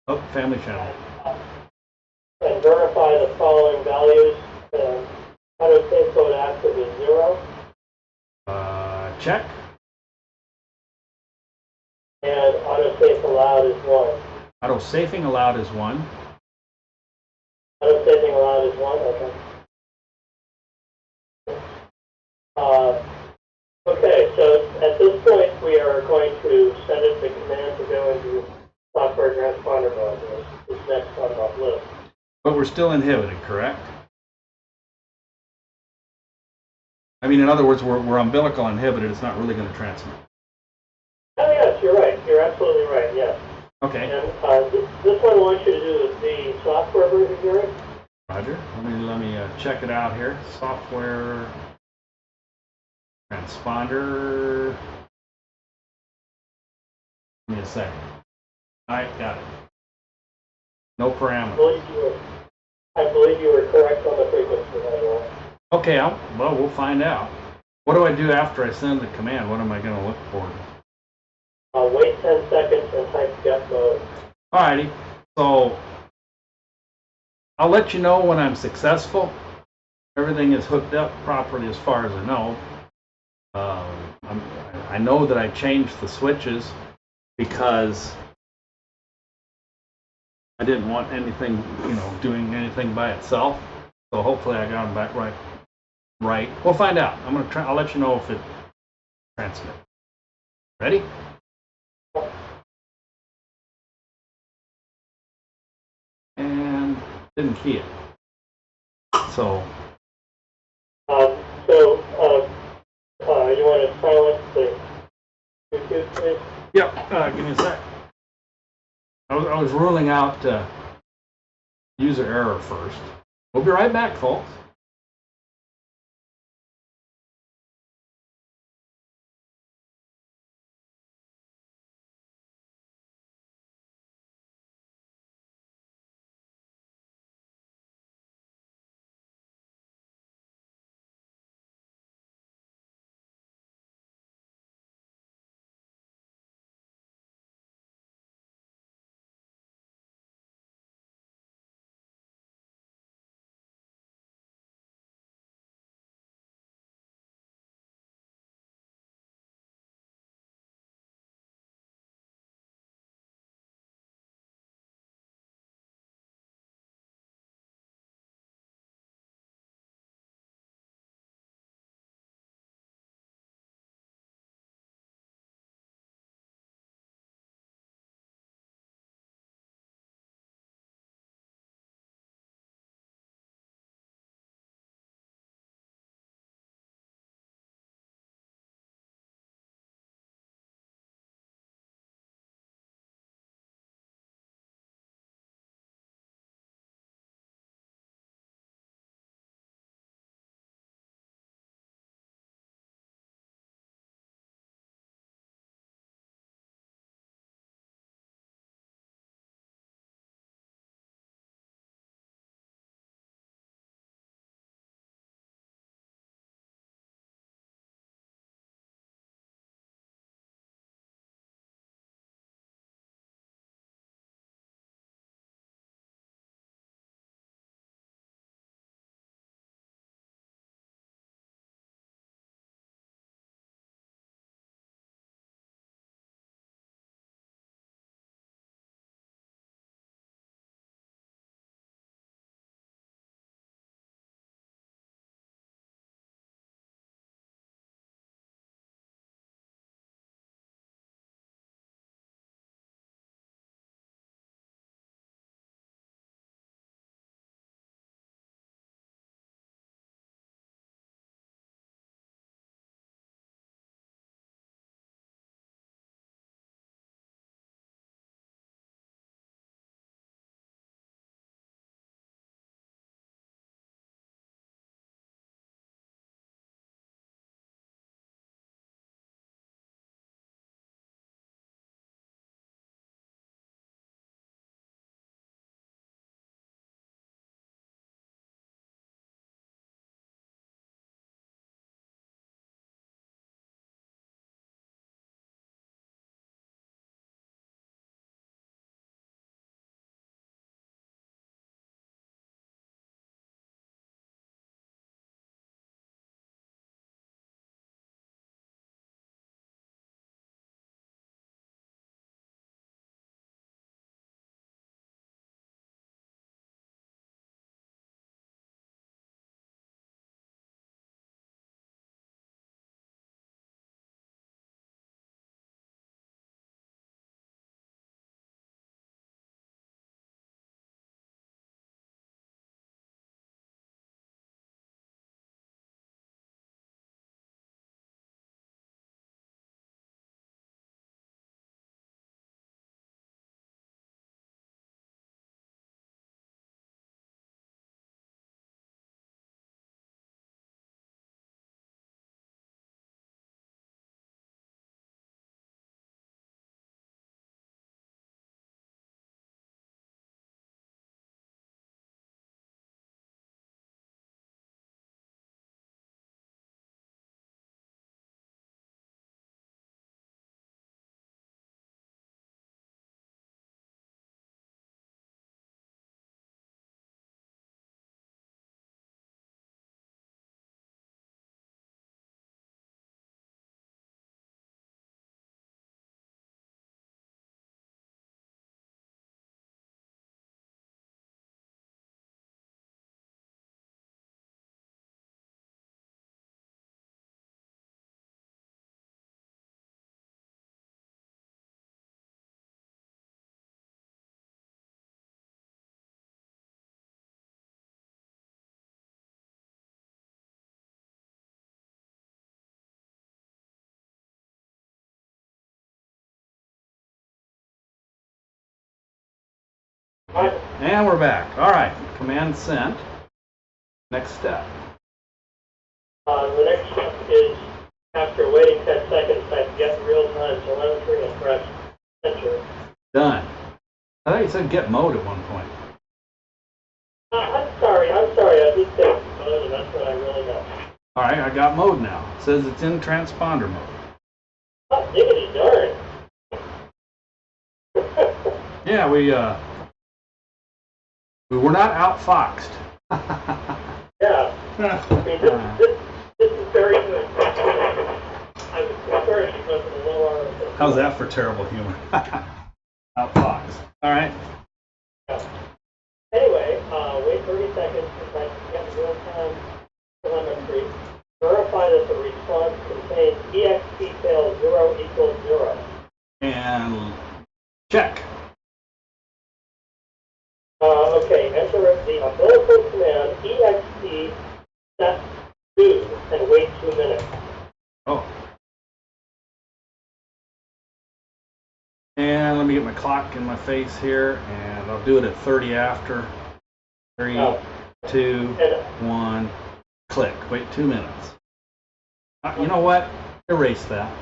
Speaker 1: Oh, family channel.
Speaker 2: And verify the following values. Auto-save code active is 0.
Speaker 1: Check.
Speaker 2: And auto-save allowed is 1.
Speaker 1: Auto-safing allowed is 1.
Speaker 2: Auto-saving allowed is 1, okay. Okay, so at this point we are going to send it the command to go into software transponder mode, this next one off list.
Speaker 1: But we're still inhibited, correct? I mean, in other words, we're umbilical inhibited. It's not really going to transmit.
Speaker 2: Oh yes, you're right. You're absolutely right, yes.
Speaker 1: Okay.
Speaker 2: And this one I want you to do the software version here.
Speaker 1: Roger. Let me check it out here. Software transponder. Give me a second. All right, got it. No parameter.
Speaker 2: I believe you were correct on the frequency anyway.
Speaker 1: Okay, well, we'll find out. What do I do after I send the command? What am I going to look for?
Speaker 2: Wait 10 seconds and type get mode.
Speaker 1: Alrighty, so I'll let you know when I'm successful. Everything is hooked up properly as far as I know. I know that I changed the switches because I didn't want anything, doing anything by itself. So hopefully I got them back right. We'll find out. I'll let you know if it transmits. Ready? And didn't key it. So.
Speaker 2: You want to silence the YouTube, please?
Speaker 1: Yep. Give me a sec. I was ruling out user error first. We'll be right back, folks. And we're back. All right. Command sent. Next step.
Speaker 2: The next step is, after waiting 10 seconds, I get real-time telemetry and press enter.
Speaker 1: Done. I thought you said get mode at one point.
Speaker 2: I'm sorry. I did say mode, and that's what I really meant.
Speaker 1: All right, I got mode now. It says it's in transponder mode.
Speaker 2: Oh, diggity darn.
Speaker 1: Yeah, we were not outfoxed.
Speaker 2: Yeah. I mean, this is very good. I was sorry because of the lower.
Speaker 1: How's that for terrible humor? Outfoxed. All right.
Speaker 2: Yeah. Anyway, wait 30 seconds if I can get real-time telemetry. Verify that the response contains ext fail 0 equals 0.
Speaker 1: And check.
Speaker 2: Okay, enter the umbilical command AMSAT-2 and wait 2 minutes.
Speaker 1: Oh. And let me get my clock in my face here, and I'll do it at 30 after. 3, 2, 1, click. Wait 2 minutes. You know what? Erase that.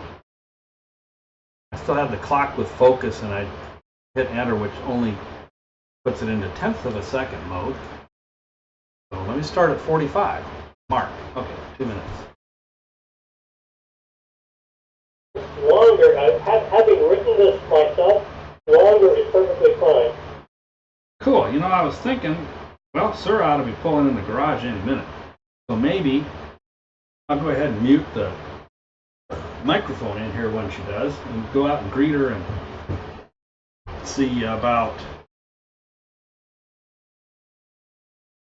Speaker 1: I still have the clock with focus, and I hit enter, which only puts it into 1/10 of a second mode. So let me start at 45. Mark. Okay, 2 minutes.
Speaker 2: Longer, having written this myself, longer is perfectly fine.
Speaker 1: Cool. You know, I was thinking, well, Sir ought to be pulling in the garage any minute. So maybe I'll go ahead and mute the microphone in here when she does, and go out and greet her and see about.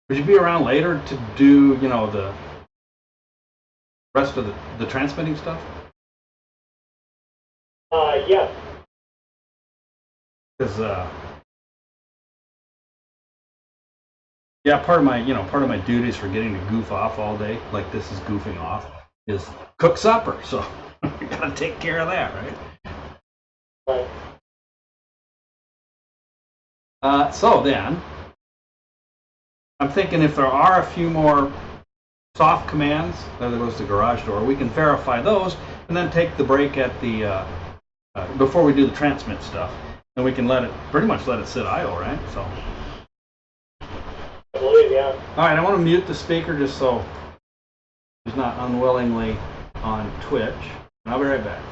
Speaker 1: Would you be around later to do, you know, the rest of the transmitting stuff?
Speaker 2: Yes.
Speaker 1: Because yeah, part of my duties for getting to goof off all day, like this is goofing off, is cook supper. So we gotta take care of that, right?
Speaker 2: Right.
Speaker 1: So then, I'm thinking if there are a few more soft commands, there goes the garage door, we can verify those and then take the break at the before we do the transmit stuff, and we can pretty much let it sit idle, right? So.
Speaker 2: I believe, yeah.
Speaker 1: All right, I want to mute the speaker just so he's not unwillingly on Twitch. And I'll be right back.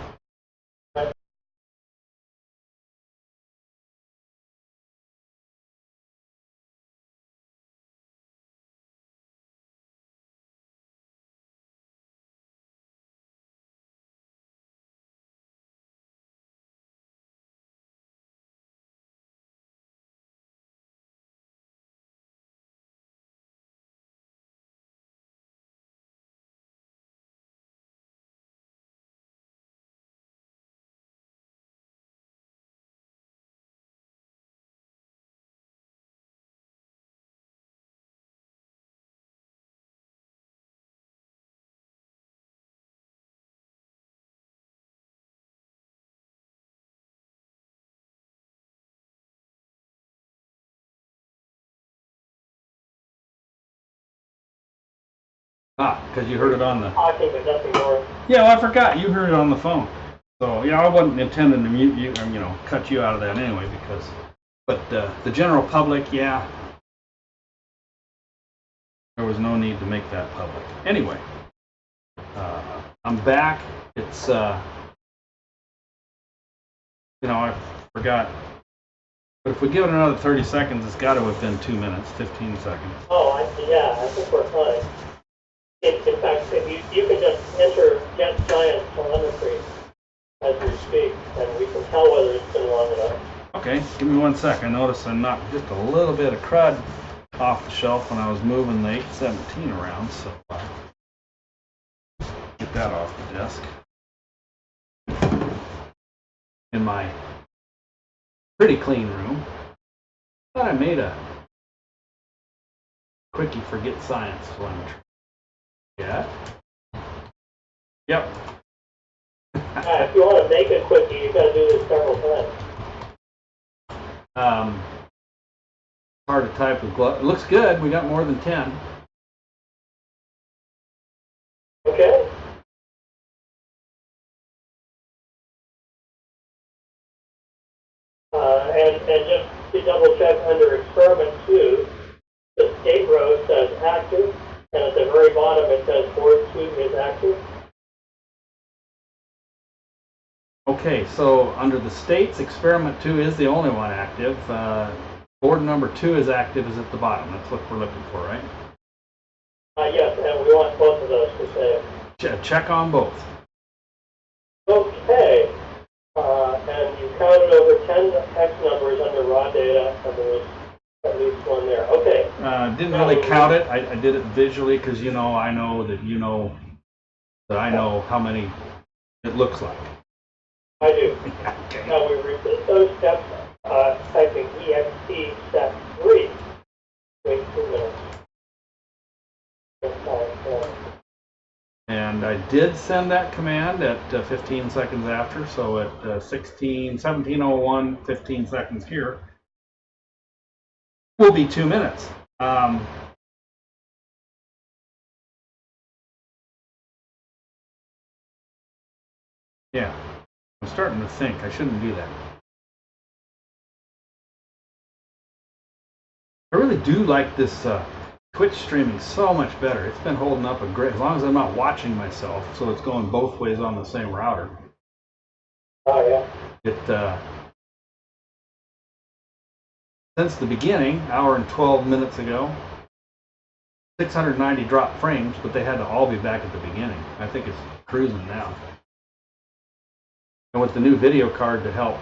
Speaker 1: Because you heard it on the.
Speaker 2: Talking, but nothing more.
Speaker 1: Yeah, well, I forgot you heard it on the phone. So yeah, I wasn't intending to mute you, or, you know, cut you out of that anyway, because. But the general public, yeah, there was no need to make that public. Anyway, I'm back. It's you know, I forgot. But if we give it another 30 seconds, it's got to have been 2 minutes, 15 seconds.
Speaker 2: Oh, yeah, I think we're fine. In fact, if you can just enter Get Science telemetry as we speak, and we can tell whether it's been long enough.
Speaker 1: Okay, give me 1 sec. I noticed I knocked just a little bit of crud off the shelf when I was moving the 817 around, so get that off the desk. In my pretty clean room. Thought I made a quickie for Get Science telemetry. Yeah. Yep.
Speaker 2: If you want to make a quickie, you've got to do this several times.
Speaker 1: Hard to type with gloves. It looks good. We got more than 10.
Speaker 2: Okay. And just to double check under experiment 2, the state row says active, and at the very bottom it says board 2 is active.
Speaker 1: Okay, so under the states, experiment 2 is the only one active. Board number 2 is active, is at the bottom. That's what we're looking for, right?
Speaker 2: Yes, and we want both of those to say.
Speaker 1: Check on both.
Speaker 2: Okay. And you counted over 10 X numbers under raw data, and there was at least one there. Okay.
Speaker 1: Didn't really count it. I did it visually because, you know, I know that you know that I know how many it looks like.
Speaker 2: I do.
Speaker 1: Okay.
Speaker 2: Now we repeat those steps, typing EXT-SAT-3. Wait 2 minutes.
Speaker 1: And I did send that command at 15 seconds after, so at 17:01, 15 seconds here, will be 2 minutes. Yeah, I'm starting to think I shouldn't do that. I really do like this Twitch streaming so much better. It's been holding up a great, as long as I'm not watching myself, so it's going both ways on the same router.
Speaker 2: Oh, yeah.
Speaker 1: Since the beginning, hour and 12 minutes ago, 690 drop frames, but they had to all be back at the beginning. I think it's cruising now. And with the new video card to help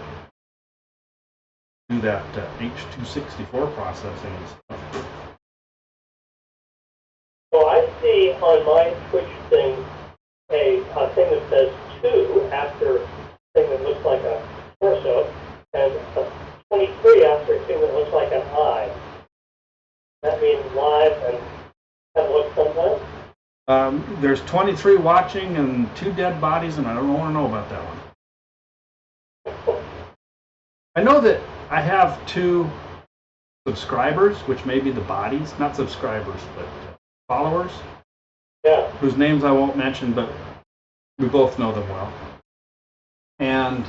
Speaker 1: do that H.264 processing and stuff.
Speaker 2: So I see on my Twitch thing a thing that says 2 after a thing that looks like a torso, and a 23 after a thing that looks like an eye. That means live and have looked sometimes?
Speaker 1: There's 23 watching and 2 dead bodies, and I don't want to know about that one. I know that I have 2 subscribers, which may be the bodies, not subscribers, but followers.
Speaker 2: Yeah.
Speaker 1: Whose names I won't mention, but we both know them well. And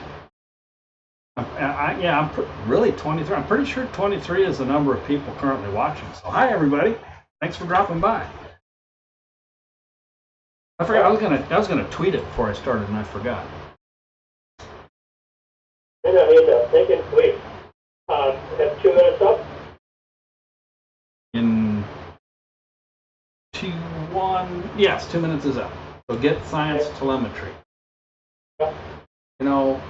Speaker 1: I'm really 23. I'm pretty sure 23 is the number of people currently watching. So hi everybody, thanks for dropping by. I forgot I was gonna tweet it before I started, and I forgot.
Speaker 2: No, they can tweet. Have 2 minutes up.
Speaker 1: In 2-1, yes, 2 minutes is up. So get science telemetry.
Speaker 2: Yeah.
Speaker 1: You know,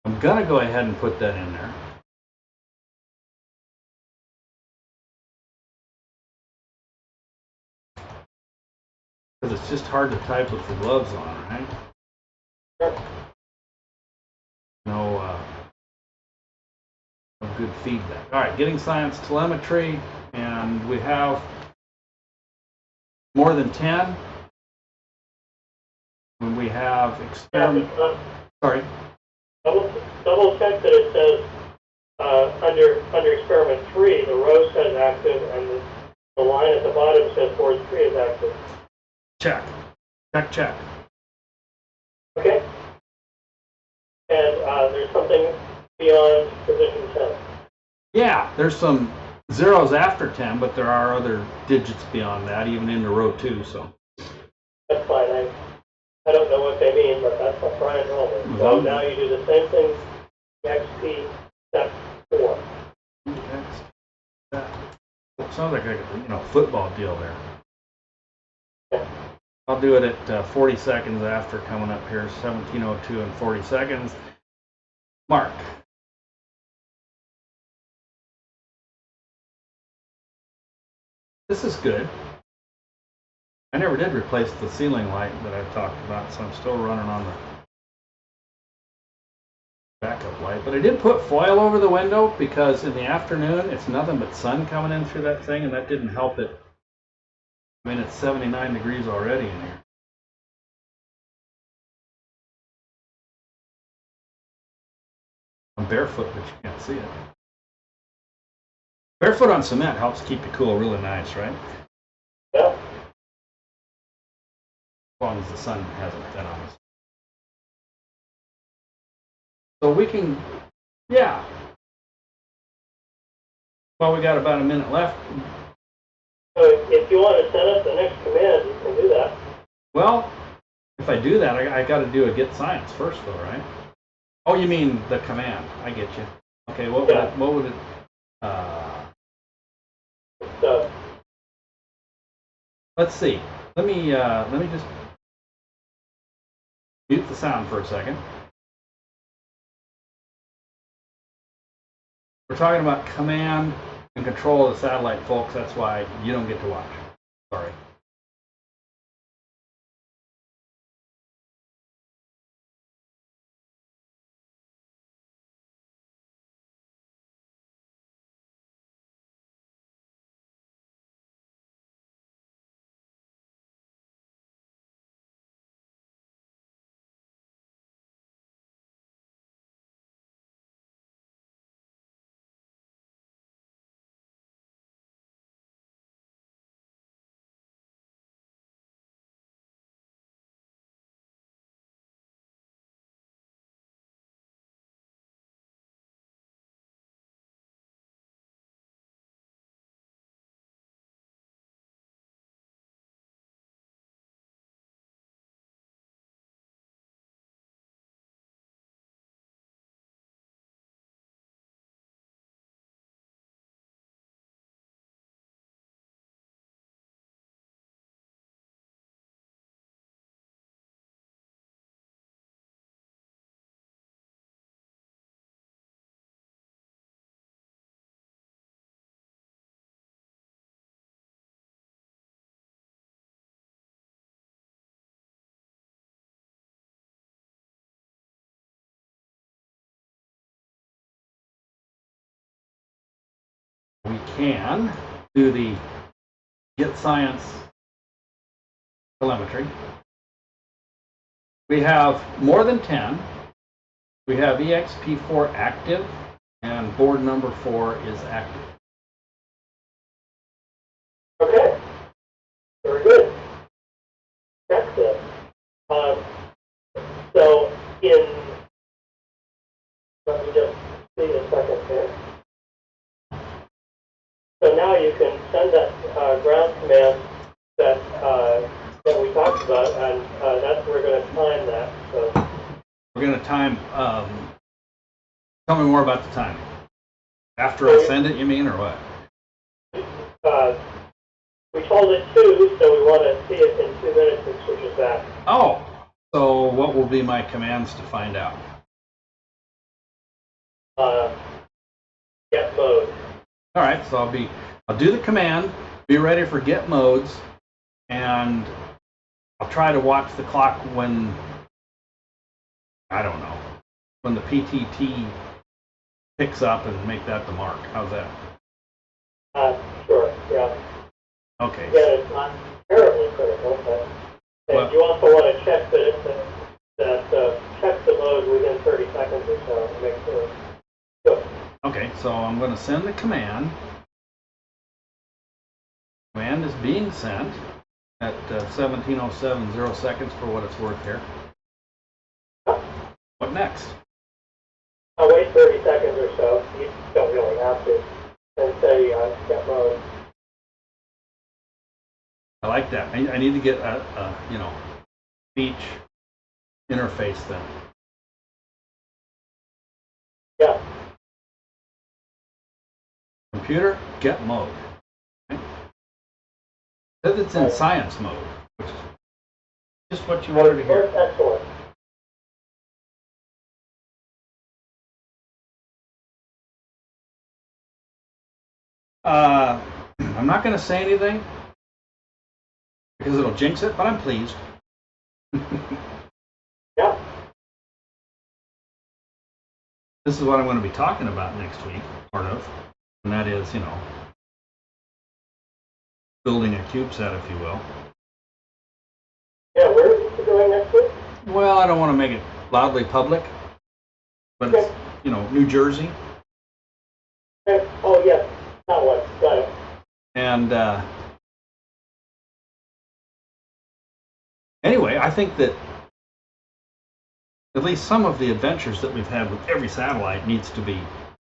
Speaker 1: I'm gonna go ahead and put that in there. Because it's just hard to type with the gloves on, right?
Speaker 2: Sure.
Speaker 1: No good feedback. All right, getting science telemetry, and we have more than 10. When we have experiment, sorry.
Speaker 2: Double check that it says under experiment 3, the row says active, and the line at the bottom says board 3 is active.
Speaker 1: Check. Check.
Speaker 2: Okay. And there's something beyond position 10. Yeah,
Speaker 1: there's some zeros after 10, but there are other digits beyond that, even into row 2. So
Speaker 2: that's fine. I don't know what they mean, but that's what Brian told me. So now you do the same thing. XP step 4.
Speaker 1: That sounds like a football deal there. Yeah. I'll do it at 40 seconds after coming up here, 17:02 and 40 seconds. Mark. This is good. I never did replace the ceiling light that I've talked about, so I'm still running on the backup light. But I did put foil over the window because in the afternoon it's nothing but sun coming in through that thing, and that didn't help it. I mean, it's 79 degrees already in here. I'm barefoot, but you can't see it. Barefoot on cement helps keep you cool really nice, right?
Speaker 2: Yeah.
Speaker 1: As long as the sun hasn't been on us. So we can, yeah. Well, we got about a minute left.
Speaker 2: So if you want to set up the next command, you can do that.
Speaker 1: Well, if I do that, I got to do a get science first, though, right? Oh, you mean the command? I get you. Okay, what would it? Let's see. Let me just mute the sound for a second. We're talking about command and control of the satellite, folks. That's why you don't get to watch. Sorry. We can do the get science telemetry. We have more than 10. We have EXP4 active, and board number 4 is active.
Speaker 2: Okay. Very good. Excellent. So let me just see a second here. So now you can send that ground command that we talked about, and that's we're going to time that. So
Speaker 1: we're going to time. Tell me more about the timing. After I send it, you mean, or what?
Speaker 2: We told it 2, so we want to see it in 2 minutes and switches back.
Speaker 1: Oh, so what will be my commands to find out?
Speaker 2: Get mode.
Speaker 1: All right, so I'll do the command, be ready for get modes, and I'll try to watch the clock when, I don't know, when the PTT picks up and make that the mark. How's that?
Speaker 2: Sure, yeah.
Speaker 1: Okay.
Speaker 2: Again, it's not terribly critical, but you also want to check that check the mode within 30 seconds or so to make sure. Good.
Speaker 1: Okay, so I'm going to send the command. Command is being sent at 17:07 0 seconds for what it's worth here. What next?
Speaker 2: I'll wait 30 seconds or so. You don't really have to. And say get mode.
Speaker 1: I like that. I need to get a speech interface then.
Speaker 2: Yeah.
Speaker 1: Computer, get mode. Okay. Says it's in science mode, which is just what you wanted to hear.
Speaker 2: Excellent.
Speaker 1: I'm not going to say anything because it'll jinx it, but I'm pleased.
Speaker 2: Yeah.
Speaker 1: This is what I'm going to be talking about next week, part of, and that is, building a CubeSat, if you will.
Speaker 2: Yeah, where is it going next week?
Speaker 1: Well, I don't want to make it loudly public, but you know, New Jersey.
Speaker 2: Okay. Oh, yes, that one. Got it.
Speaker 1: And anyway, I think that at least some of the adventures that we've had with every satellite needs to be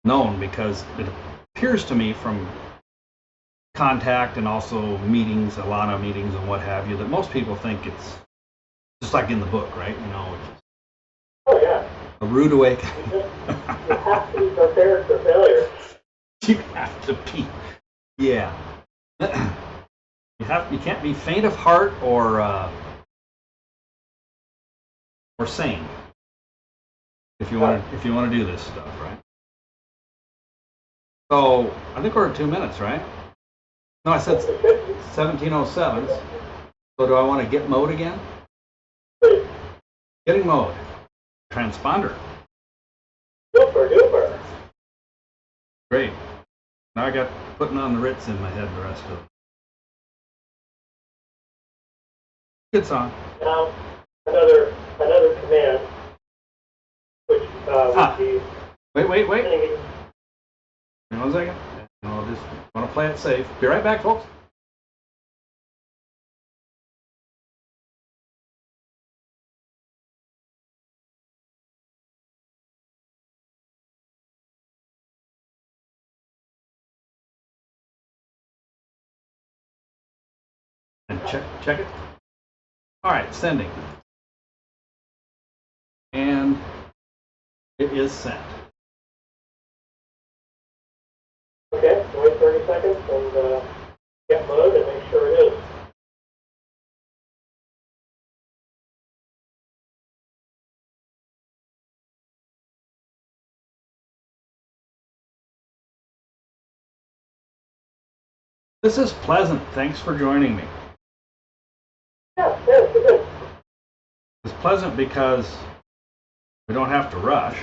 Speaker 1: known, because it appears to me from contact and also meetings, a lot of meetings and what have you, that most people think it's just like in the book, right? You know, it's
Speaker 2: Oh, yeah.
Speaker 1: a rude awakening.
Speaker 2: You have to be prepared for failure.
Speaker 1: You have to be, yeah. You can't be faint of heart or sane if you want to do this stuff, right? So I think we're at 2 minutes, right? No, I said 1707. So do I want to get mode again? Getting mode. Transponder.
Speaker 2: Super duper.
Speaker 1: Great. Now I got putting on the Ritz in my head the rest of it. Good song.
Speaker 2: Now, another command, which would be...
Speaker 1: Wait. Hang on 1 second. I'll just want to play it safe. Be right back, folks. And check it. All right, sending. And it is sent.
Speaker 2: Okay, wait 30 seconds and get mode and make sure it is.
Speaker 1: This is Pleasant. Thanks for joining me.
Speaker 2: Yeah, it's good.
Speaker 1: It's pleasant because we don't have to rush.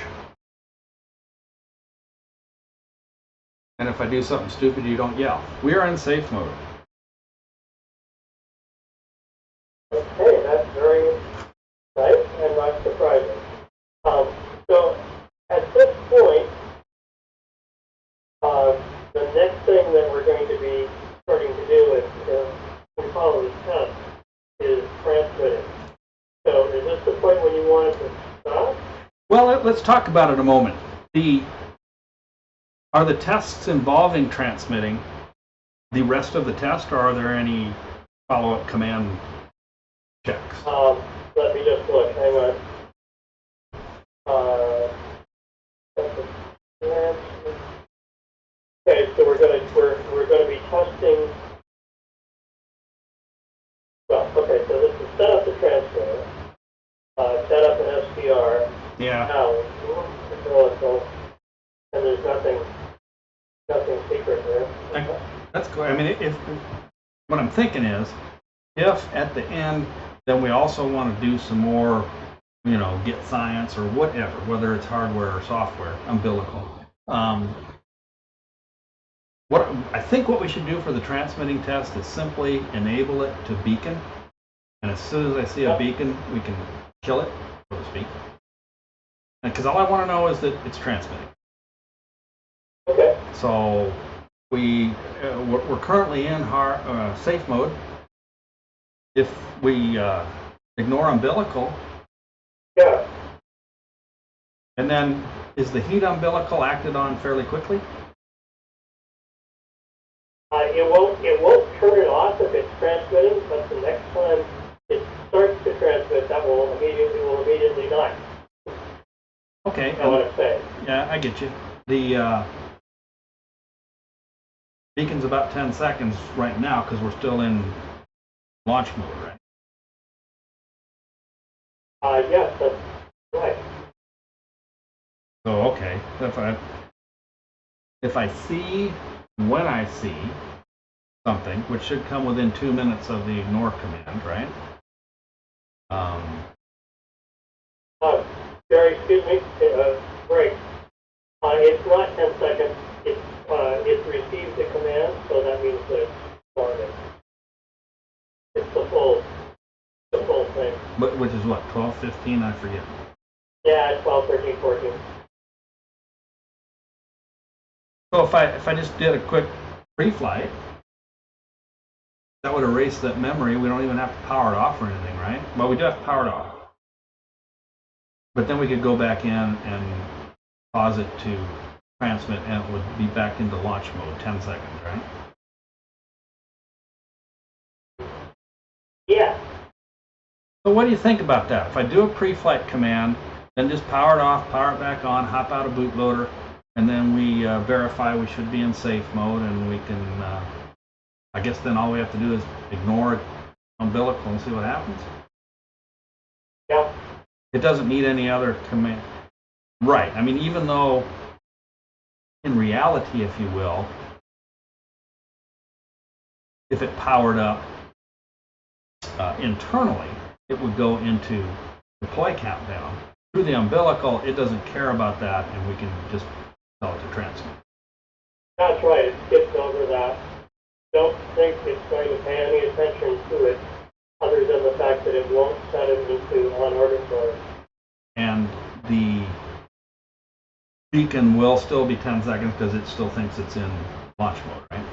Speaker 1: And if I do something stupid, you don't yell. We are in safe mode.
Speaker 2: Okay, that's very nice and not surprising. So at this point, the next thing that we're going to be starting to do is we follow this test is transmitting. So is this the point when you want it to stop?
Speaker 1: Well, let's talk about it a moment. Are the tests involving transmitting the rest of the test, or are there any follow-up command checks?
Speaker 2: Let me just look. Hang on. Okay, so we're gonna be testing. Well, okay, so this is set up the transmitter, set up an SDR.
Speaker 1: Yeah.
Speaker 2: Now, and there's nothing secret there.
Speaker 1: That's cool. I mean, if what I'm thinking is, if at the end, then we also want to do some more, you know, get science or whatever, whether it's hardware or software, umbilical. I think what we should do for the transmitting test is simply enable it to beacon, and as soon as I see a beacon, we can kill it, so to speak. Because all I want to know is that it's transmitting.
Speaker 2: Okay.
Speaker 1: So we're currently in safe mode. If we ignore umbilical,
Speaker 2: Yeah.
Speaker 1: and then is the heat umbilical acted on fairly quickly?
Speaker 2: It won't turn it off if it's transmitting, but the next time it starts to transmit, that will immediately not.
Speaker 1: Okay.
Speaker 2: I want to say.
Speaker 1: Yeah, I get you. The beacon's about 10 seconds right now because we're still in launch mode, right?
Speaker 2: Yes, that's right.
Speaker 1: So okay, if I see when I see something, which should come within 2 minutes of the ignore command, right?
Speaker 2: Jerry, excuse me. Break. It's not 10 seconds. It receives the command, so that means that it's started. It's the full thing.
Speaker 1: But which is what, 12, 15? I forget.
Speaker 2: Yeah, 12, 13, 14.
Speaker 1: So if I just did a quick pre-flight, that would erase that memory. We don't even have to power it off or anything, right? Well, we do have to power it off. But then we could go back in and pause it to transmit, and it would be back into launch mode, 10 seconds, right?
Speaker 2: Yeah.
Speaker 1: So what do you think about that? If I do a pre-flight command, then just power it off, power it back on, hop out of bootloader, and then we verify we should be in safe mode, and we can, I guess then all we have to do is ignore umbilical and see what happens?
Speaker 2: Yeah.
Speaker 1: It doesn't need any other command. Right. I mean, even though in reality, if you will, if it powered up internally, it would go into deploy countdown. Through the umbilical, it doesn't care about that, and we can just tell it to transmit.
Speaker 2: That's right. It skips over that. Don't think it's going to pay any attention to it, other than the fact that it won't set it into on orbit mode.
Speaker 1: And the beacon will still be 10 seconds because it still thinks it's in launch mode, right?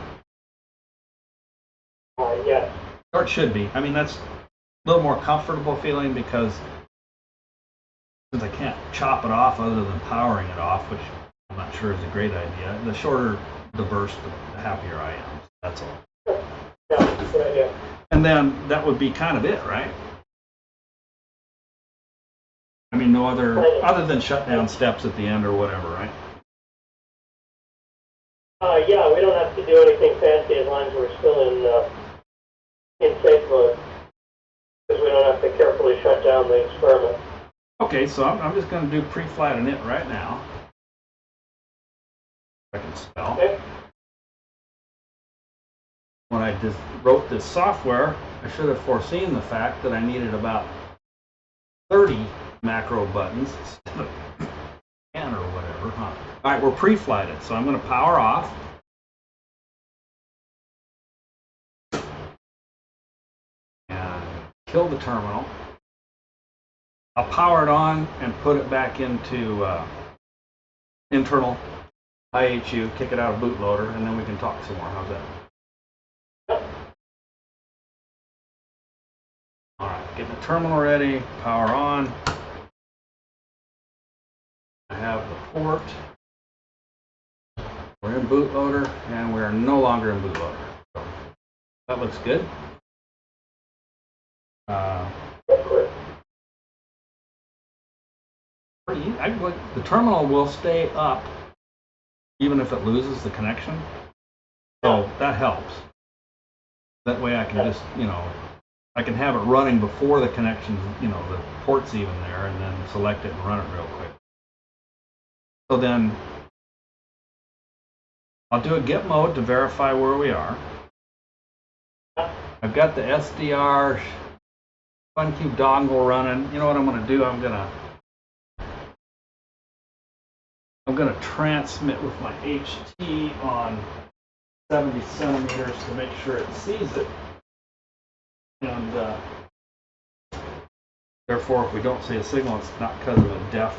Speaker 2: Yes.
Speaker 1: Or it should be. I mean, that's a little more comfortable feeling, because since I can't chop it off other than powering it off, which I'm not sure is a great idea, the shorter the burst, the happier I am. That's all.
Speaker 2: Yeah, good idea.
Speaker 1: And then that would be kind of it, right? I mean, no other than shutdown steps at the end or whatever, right?
Speaker 2: Yeah, we don't have to do anything fancy as long as we're still in safe mode, because we don't have to carefully shut down the experiment.
Speaker 1: Okay, so I'm just going to do pre-flight on it right now. If I can spell.
Speaker 2: Okay.
Speaker 1: When I just wrote this software, I should have foreseen the fact that I needed about 30 macro buttons instead of 10 or whatever, huh? All right, we're pre-flighted, so I'm going to power off. And kill the terminal. I'll power it on and put it back into internal IHU, kick it out of bootloader, and then we can talk some more. How's that? All right, getting the terminal ready, power on. I have the port. We're in bootloader, and we are no longer in bootloader. So that looks good. The terminal will stay up even if it loses the connection. So that helps. That way I can just, I can have it running before the connection, the port's even there, and then select it and run it real quick. So then I'll do a get mode to verify where we are. I've got the SDR FunCube dongle running. You know what I'm going to do? I'm going to transmit with my HT on 70 centimeters to make sure it sees it. And therefore, if we don't see a signal, it's not because of a deaf.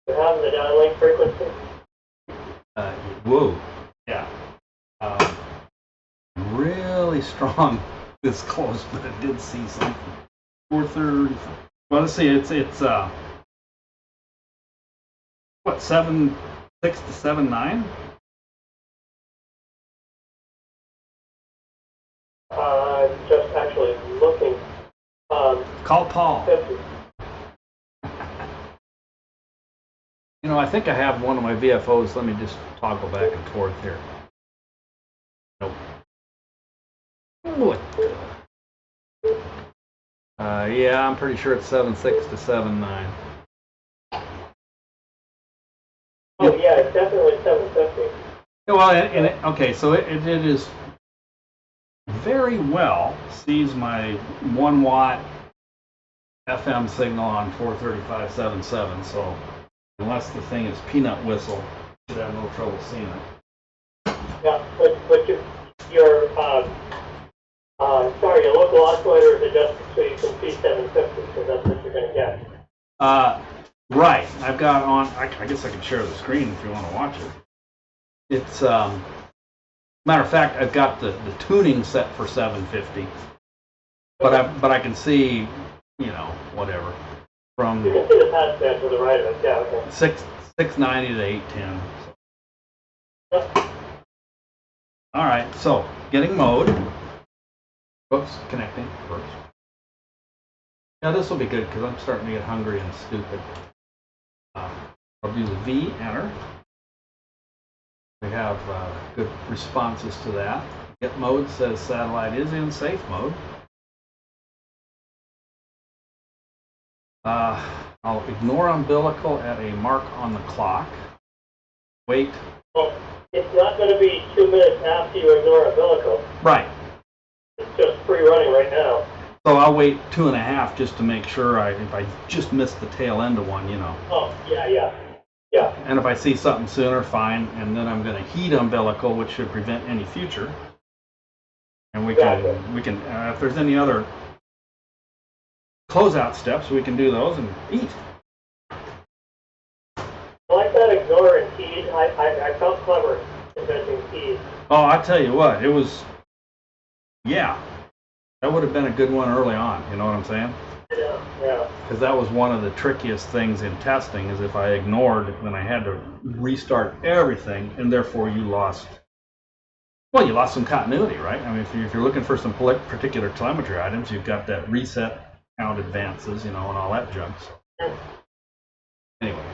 Speaker 2: You have the downlink frequency?
Speaker 1: Whoa, yeah. Really strong this close, but it did see something. 430. Well, let's see. It's what, 7.6 to 7.9?
Speaker 2: Just actually looking.
Speaker 1: Call Paul.
Speaker 2: 50.
Speaker 1: I think I have one of my VFOs. Let me just toggle back and forth here. Nope. What? Yeah, I'm pretty sure it's 7.6 to 7.9.
Speaker 2: Oh yeah, it's definitely 750.
Speaker 1: Well, okay, so it is very well sees my 1 watt FM signal on 435.77. So unless the thing is peanut whistle, you should have no trouble seeing it.
Speaker 2: Yeah, but your sorry, your local oscillator is adjusted so you can see 750, because that's what you're you're going to get.
Speaker 1: Right. I've got on, I guess I can share the screen if you want to watch it. It's, matter of fact, I've got the tuning set for 750. But I can see, you know, whatever. From
Speaker 2: you can see the passband to the right of it, yeah, okay.
Speaker 1: 690 to 810.
Speaker 2: Yep.
Speaker 1: All right, so getting mode. Oops, connecting first. Now this will be good because I'm starting to get hungry and stupid. I'll do the V, enter. We have good responses to that. Get mode says satellite is in safe mode. I'll ignore umbilical at a mark on the clock. Wait.
Speaker 2: Well, it's not going to be 2 minutes after you ignore umbilical.
Speaker 1: Right.
Speaker 2: It's just free running right now.
Speaker 1: So I'll wait 2.5 just to make sure if I just missed the tail end of one, you know.
Speaker 2: Oh, yeah.
Speaker 1: And if I see something sooner, fine. And then I'm going to heat umbilical, which should prevent any future. And we can if there's any other closeout steps, we can do those and eat.
Speaker 2: I like that ignore and heed. I felt clever inventing heed.
Speaker 1: Oh, I tell you what, it was, yeah, that would have been a good one early on. You know what I'm saying?
Speaker 2: Yeah.
Speaker 1: Because that was one of the trickiest things in testing, is if I ignored, then I had to restart everything, and therefore you lost some continuity, right? I mean, if you're looking for some particular telemetry items, you've got that reset count advances, you know, and all that junk. So. Anyway,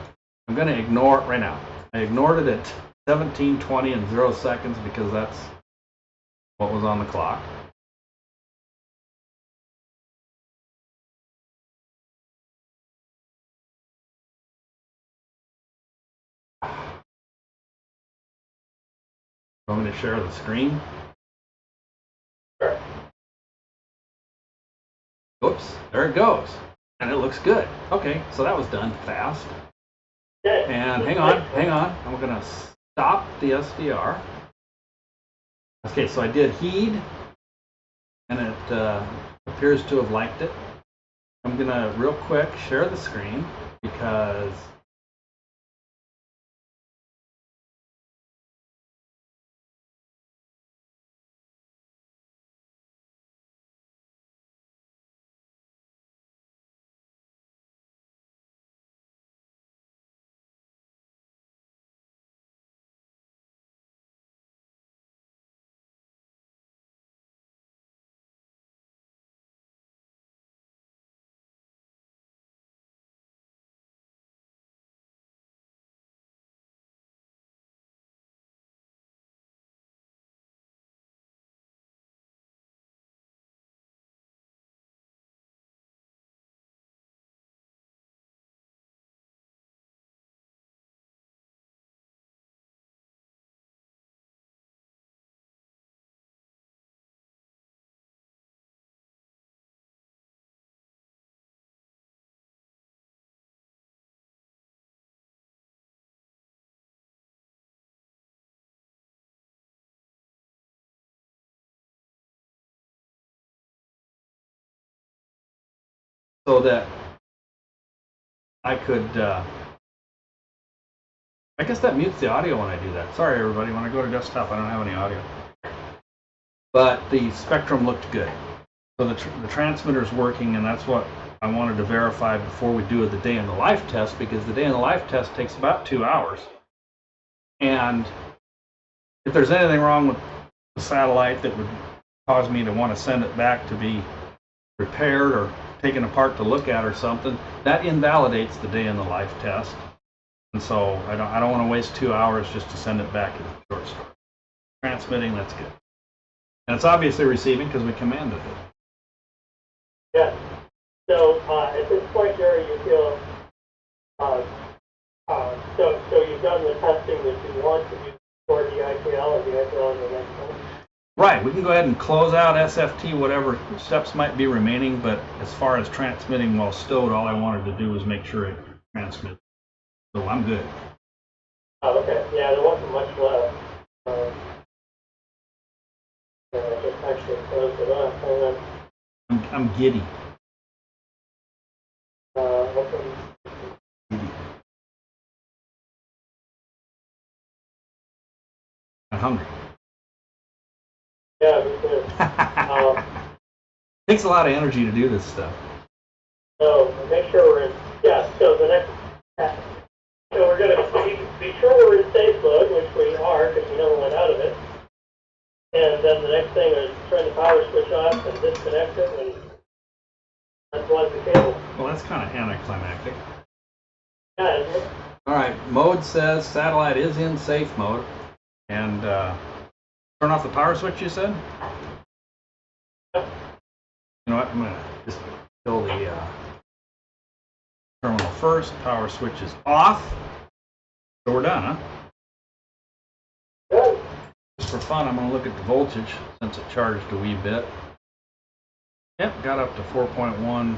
Speaker 1: I'm going to ignore it right now. I ignored it at 17:20 and 0 seconds because that's what was on the clock. Want me to share the screen?
Speaker 2: Sure.
Speaker 1: Oops, there it goes. And it looks good. Okay, so that was done fast.
Speaker 2: Okay.
Speaker 1: And hang on. I'm going to stop the SVR. Okay, so I did heed, and it appears to have liked it. I'm going to real quick share the screen because so that I could, I guess that mutes the audio when I do that. Sorry, everybody. When I go to desktop, I don't have any audio. But the spectrum looked good. So the transmitter's working, and that's what I wanted to verify before we do the day in the life test, because the day in the life test takes about 2 hours. And if there's anything wrong with the satellite that would cause me to want to send it back to be repaired or taken apart to look at or something, that invalidates the day in the life test. And so I don't want to waste 2 hours just to send it back as a short story. Transmitting, that's good. And it's obviously receiving because we commanded it.
Speaker 2: Yeah. So at this point, Jerry, you feel so you've done the testing that you want to do for the IPL and the IPL and the next one?
Speaker 1: Right. We can go ahead and close out SFT, whatever steps might be remaining. But as far as transmitting while stowed, all I wanted to do was make sure it transmits. So I'm good.
Speaker 2: Oh, okay. Yeah, there wasn't much left. I just actually closed it up.
Speaker 1: I'm giddy. I'm hungry.
Speaker 2: Yeah, me too.
Speaker 1: Takes a lot of energy to do this stuff.
Speaker 2: So make sure we're in. Yeah. So the next. So we're going to be sure we're in safe mode, which we are because we never went out of it. And then the next thing is turn the power switch off and disconnect it and unplug the cable.
Speaker 1: Well, that's kind of anticlimactic.
Speaker 2: Yeah, isn't it?
Speaker 1: All right, mode says satellite is in safe mode. And turn off the power switch, you said?
Speaker 2: Yep.
Speaker 1: You know what, I'm going to just fill the terminal first. Power switch is off. So we're done, huh?
Speaker 2: Good.
Speaker 1: Just for fun, I'm going to look at the voltage since it charged a wee bit. Yep, got up to 4.12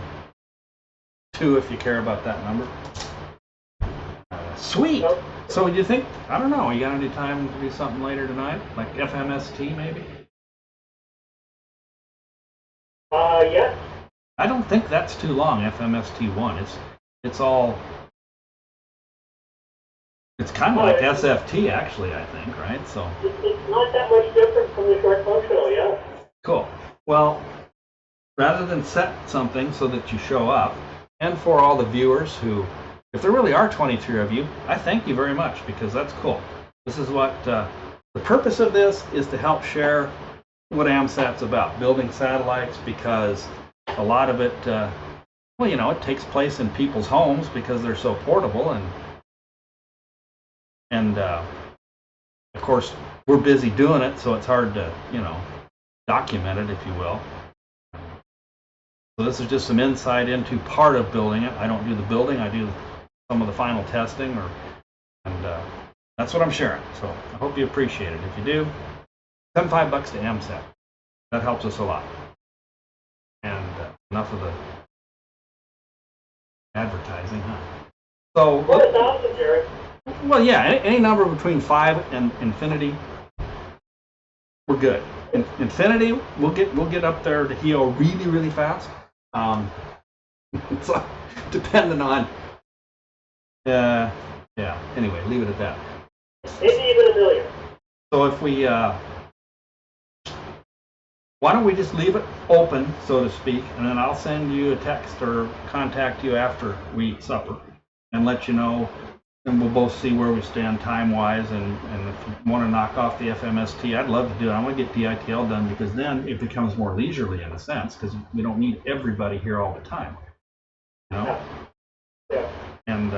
Speaker 1: if you care about that number. Sweet!
Speaker 2: Nope.
Speaker 1: So do you think, I don't know, you got any time to do something later tonight? Like FMST maybe?
Speaker 2: Yes.
Speaker 1: I don't think that's too long, FMST1. It's all, it's kind of like SFT actually, I think, right? So
Speaker 2: It's not that much different from the short functional, yeah.
Speaker 1: cool. Well, rather than set something so that you show up, and for all the viewers who, if there really are 23 of you, I thank you very much because that's cool. This is what, the purpose of this is to help share what AMSAT's about, building satellites, because a lot of it, well, you know, it takes place in people's homes because they're so portable, and of course, we're busy doing it, so it's hard to, you know, document it, if you will. So this is just some insight into part of building it. I don't do the building, I do some of the final testing, and that's what I'm sharing. So I hope you appreciate it. If you do, send $5 to AMSAT. That helps us a lot. And enough of the advertising, huh? So,
Speaker 2: What a thousand, Jerry.
Speaker 1: well, yeah, any number between 5 and infinity, we're good. Infinity, we'll get up there to HEO really, really fast. So, depending on, yeah. Anyway, leave it at that.
Speaker 2: Maybe even a million.
Speaker 1: So if we, why don't we just leave it open, so to speak, and then I'll send you a text or contact you after we eat supper and let you know, and we'll both see where we stand time-wise, and if you want to knock off the FMST, I'd love to do it. I want to get DITL done because then it becomes more leisurely in a sense because we don't need everybody here all the time. You know?
Speaker 2: Yeah.
Speaker 1: And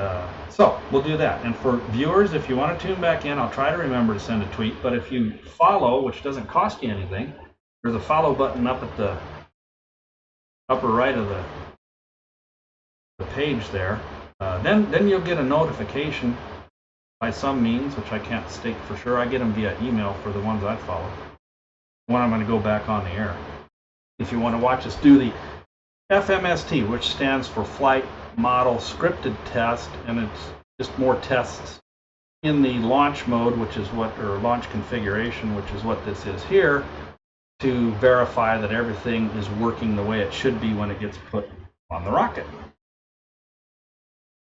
Speaker 1: so we'll do that. And for viewers, if you want to tune back in, I'll try to remember to send a tweet. But if you follow, which doesn't cost you anything, there's a follow button up at the upper right of the page there. Then you'll get a notification by some means, which I can't state for sure. I get them via email for the ones I follow when I'm going to go back on the air. If you want to watch us do the FMST, which stands for Flight Model Scripted Test, and it's just more tests in the launch mode, which is what, or launch configuration, which is what this is here, to verify that everything is working the way it should be when it gets put on the rocket.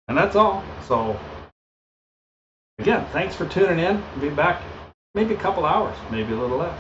Speaker 1: And that's all. So again, thanks for tuning in. We'll be back maybe a couple hours, maybe a little less.